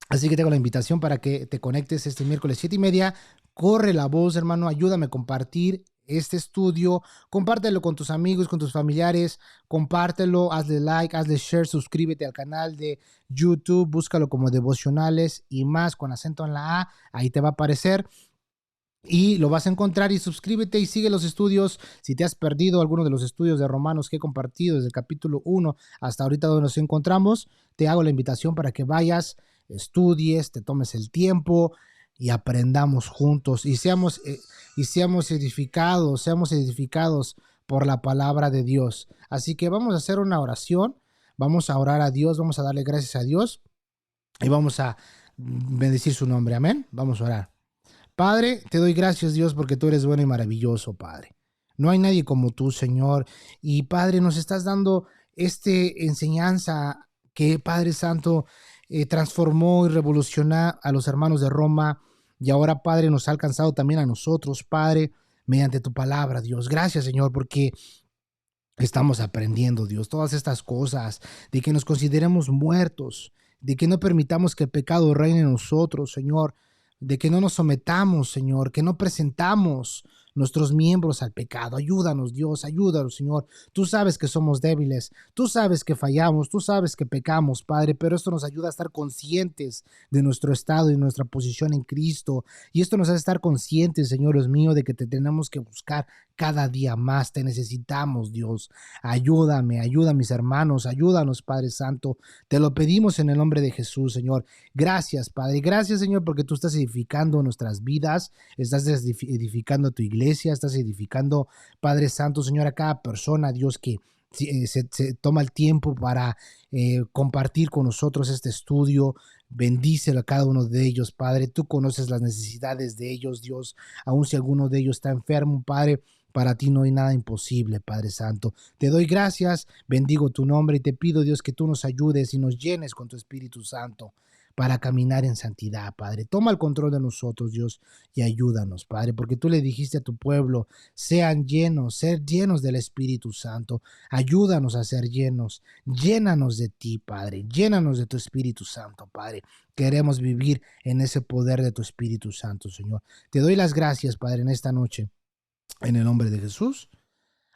Así que tengo la invitación para que te conectes este miércoles 7:30. Corre la voz, hermano, ayúdame a compartir este estudio, compártelo con tus amigos, con tus familiares, compártelo, hazle like, hazle share, suscríbete al canal de YouTube, búscalo como Devocionales y más con acento en la A, ahí te va a aparecer y lo vas a encontrar y suscríbete y sigue los estudios. Si te has perdido alguno de los estudios de Romanos que he compartido desde el capítulo 1 hasta ahorita donde nos encontramos, te hago la invitación para que vayas, estudies, te tomes el tiempo y aprendamos juntos y seamos seamos edificados por la palabra de Dios. Así que vamos a hacer una oración, vamos a orar a Dios, vamos a darle gracias a Dios y vamos a bendecir su nombre. Amén. Vamos a orar. Padre, te doy gracias, Dios, porque tú eres bueno y maravilloso, Padre. No hay nadie como tú, Señor. Y Padre, nos estás dando esta enseñanza que, Padre Santo, transformó y revolucionó a los hermanos de Roma. Y ahora, Padre, nos ha alcanzado también a nosotros, Padre, mediante tu palabra, Dios. Gracias, Señor, porque estamos aprendiendo, Dios, todas estas cosas, de que nos consideremos muertos, de que no permitamos que el pecado reine en nosotros, Señor, de que no nos sometamos, Señor, que no presentamos nuestros miembros al pecado. Ayúdanos, Dios, ayúdanos, Señor. Tú sabes que somos débiles, tú sabes que fallamos, tú sabes que pecamos, Padre, pero esto nos ayuda a estar conscientes de nuestro estado y nuestra posición en Cristo. Y esto nos hace estar conscientes, Señor, Dios mío, de que te tenemos que buscar cada día más. Te necesitamos, Dios. Ayúdame, ayuda a mis hermanos, ayúdanos, Padre Santo. Te lo pedimos en el nombre de Jesús, Señor. Gracias, Padre. Gracias, Señor, porque tú estás edificando nuestras vidas, estás edificando tu iglesia, estás edificando, Padre Santo, Señor, a cada persona, Dios, que se toma el tiempo para compartir con nosotros este estudio. Bendícelo a cada uno de ellos, Padre. Tú conoces las necesidades de ellos, Dios. Aun si alguno de ellos está enfermo, Padre, para ti no hay nada imposible, Padre Santo. Te doy gracias, bendigo tu nombre y te pido, Dios, que tú nos ayudes y nos llenes con tu Espíritu Santo para caminar en santidad, Padre. Toma el control de nosotros, Dios, y ayúdanos, Padre, porque tú le dijiste a tu pueblo, sean llenos, ser llenos del Espíritu Santo. Ayúdanos a ser llenos. Llénanos de ti, Padre. Llénanos de tu Espíritu Santo, Padre. Queremos vivir en ese poder de tu Espíritu Santo, Señor. Te doy las gracias, Padre, en esta noche. En el nombre de Jesús.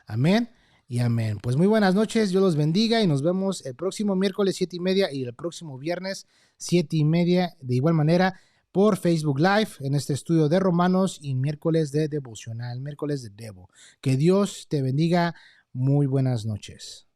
Amén y amén. Pues muy buenas noches, Dios los bendiga y nos vemos el próximo miércoles 7:30 y el próximo viernes 7:30 de igual manera por Facebook Live en este estudio de Romanos y miércoles de devocional, miércoles de Devo. Que Dios te bendiga. Muy buenas noches.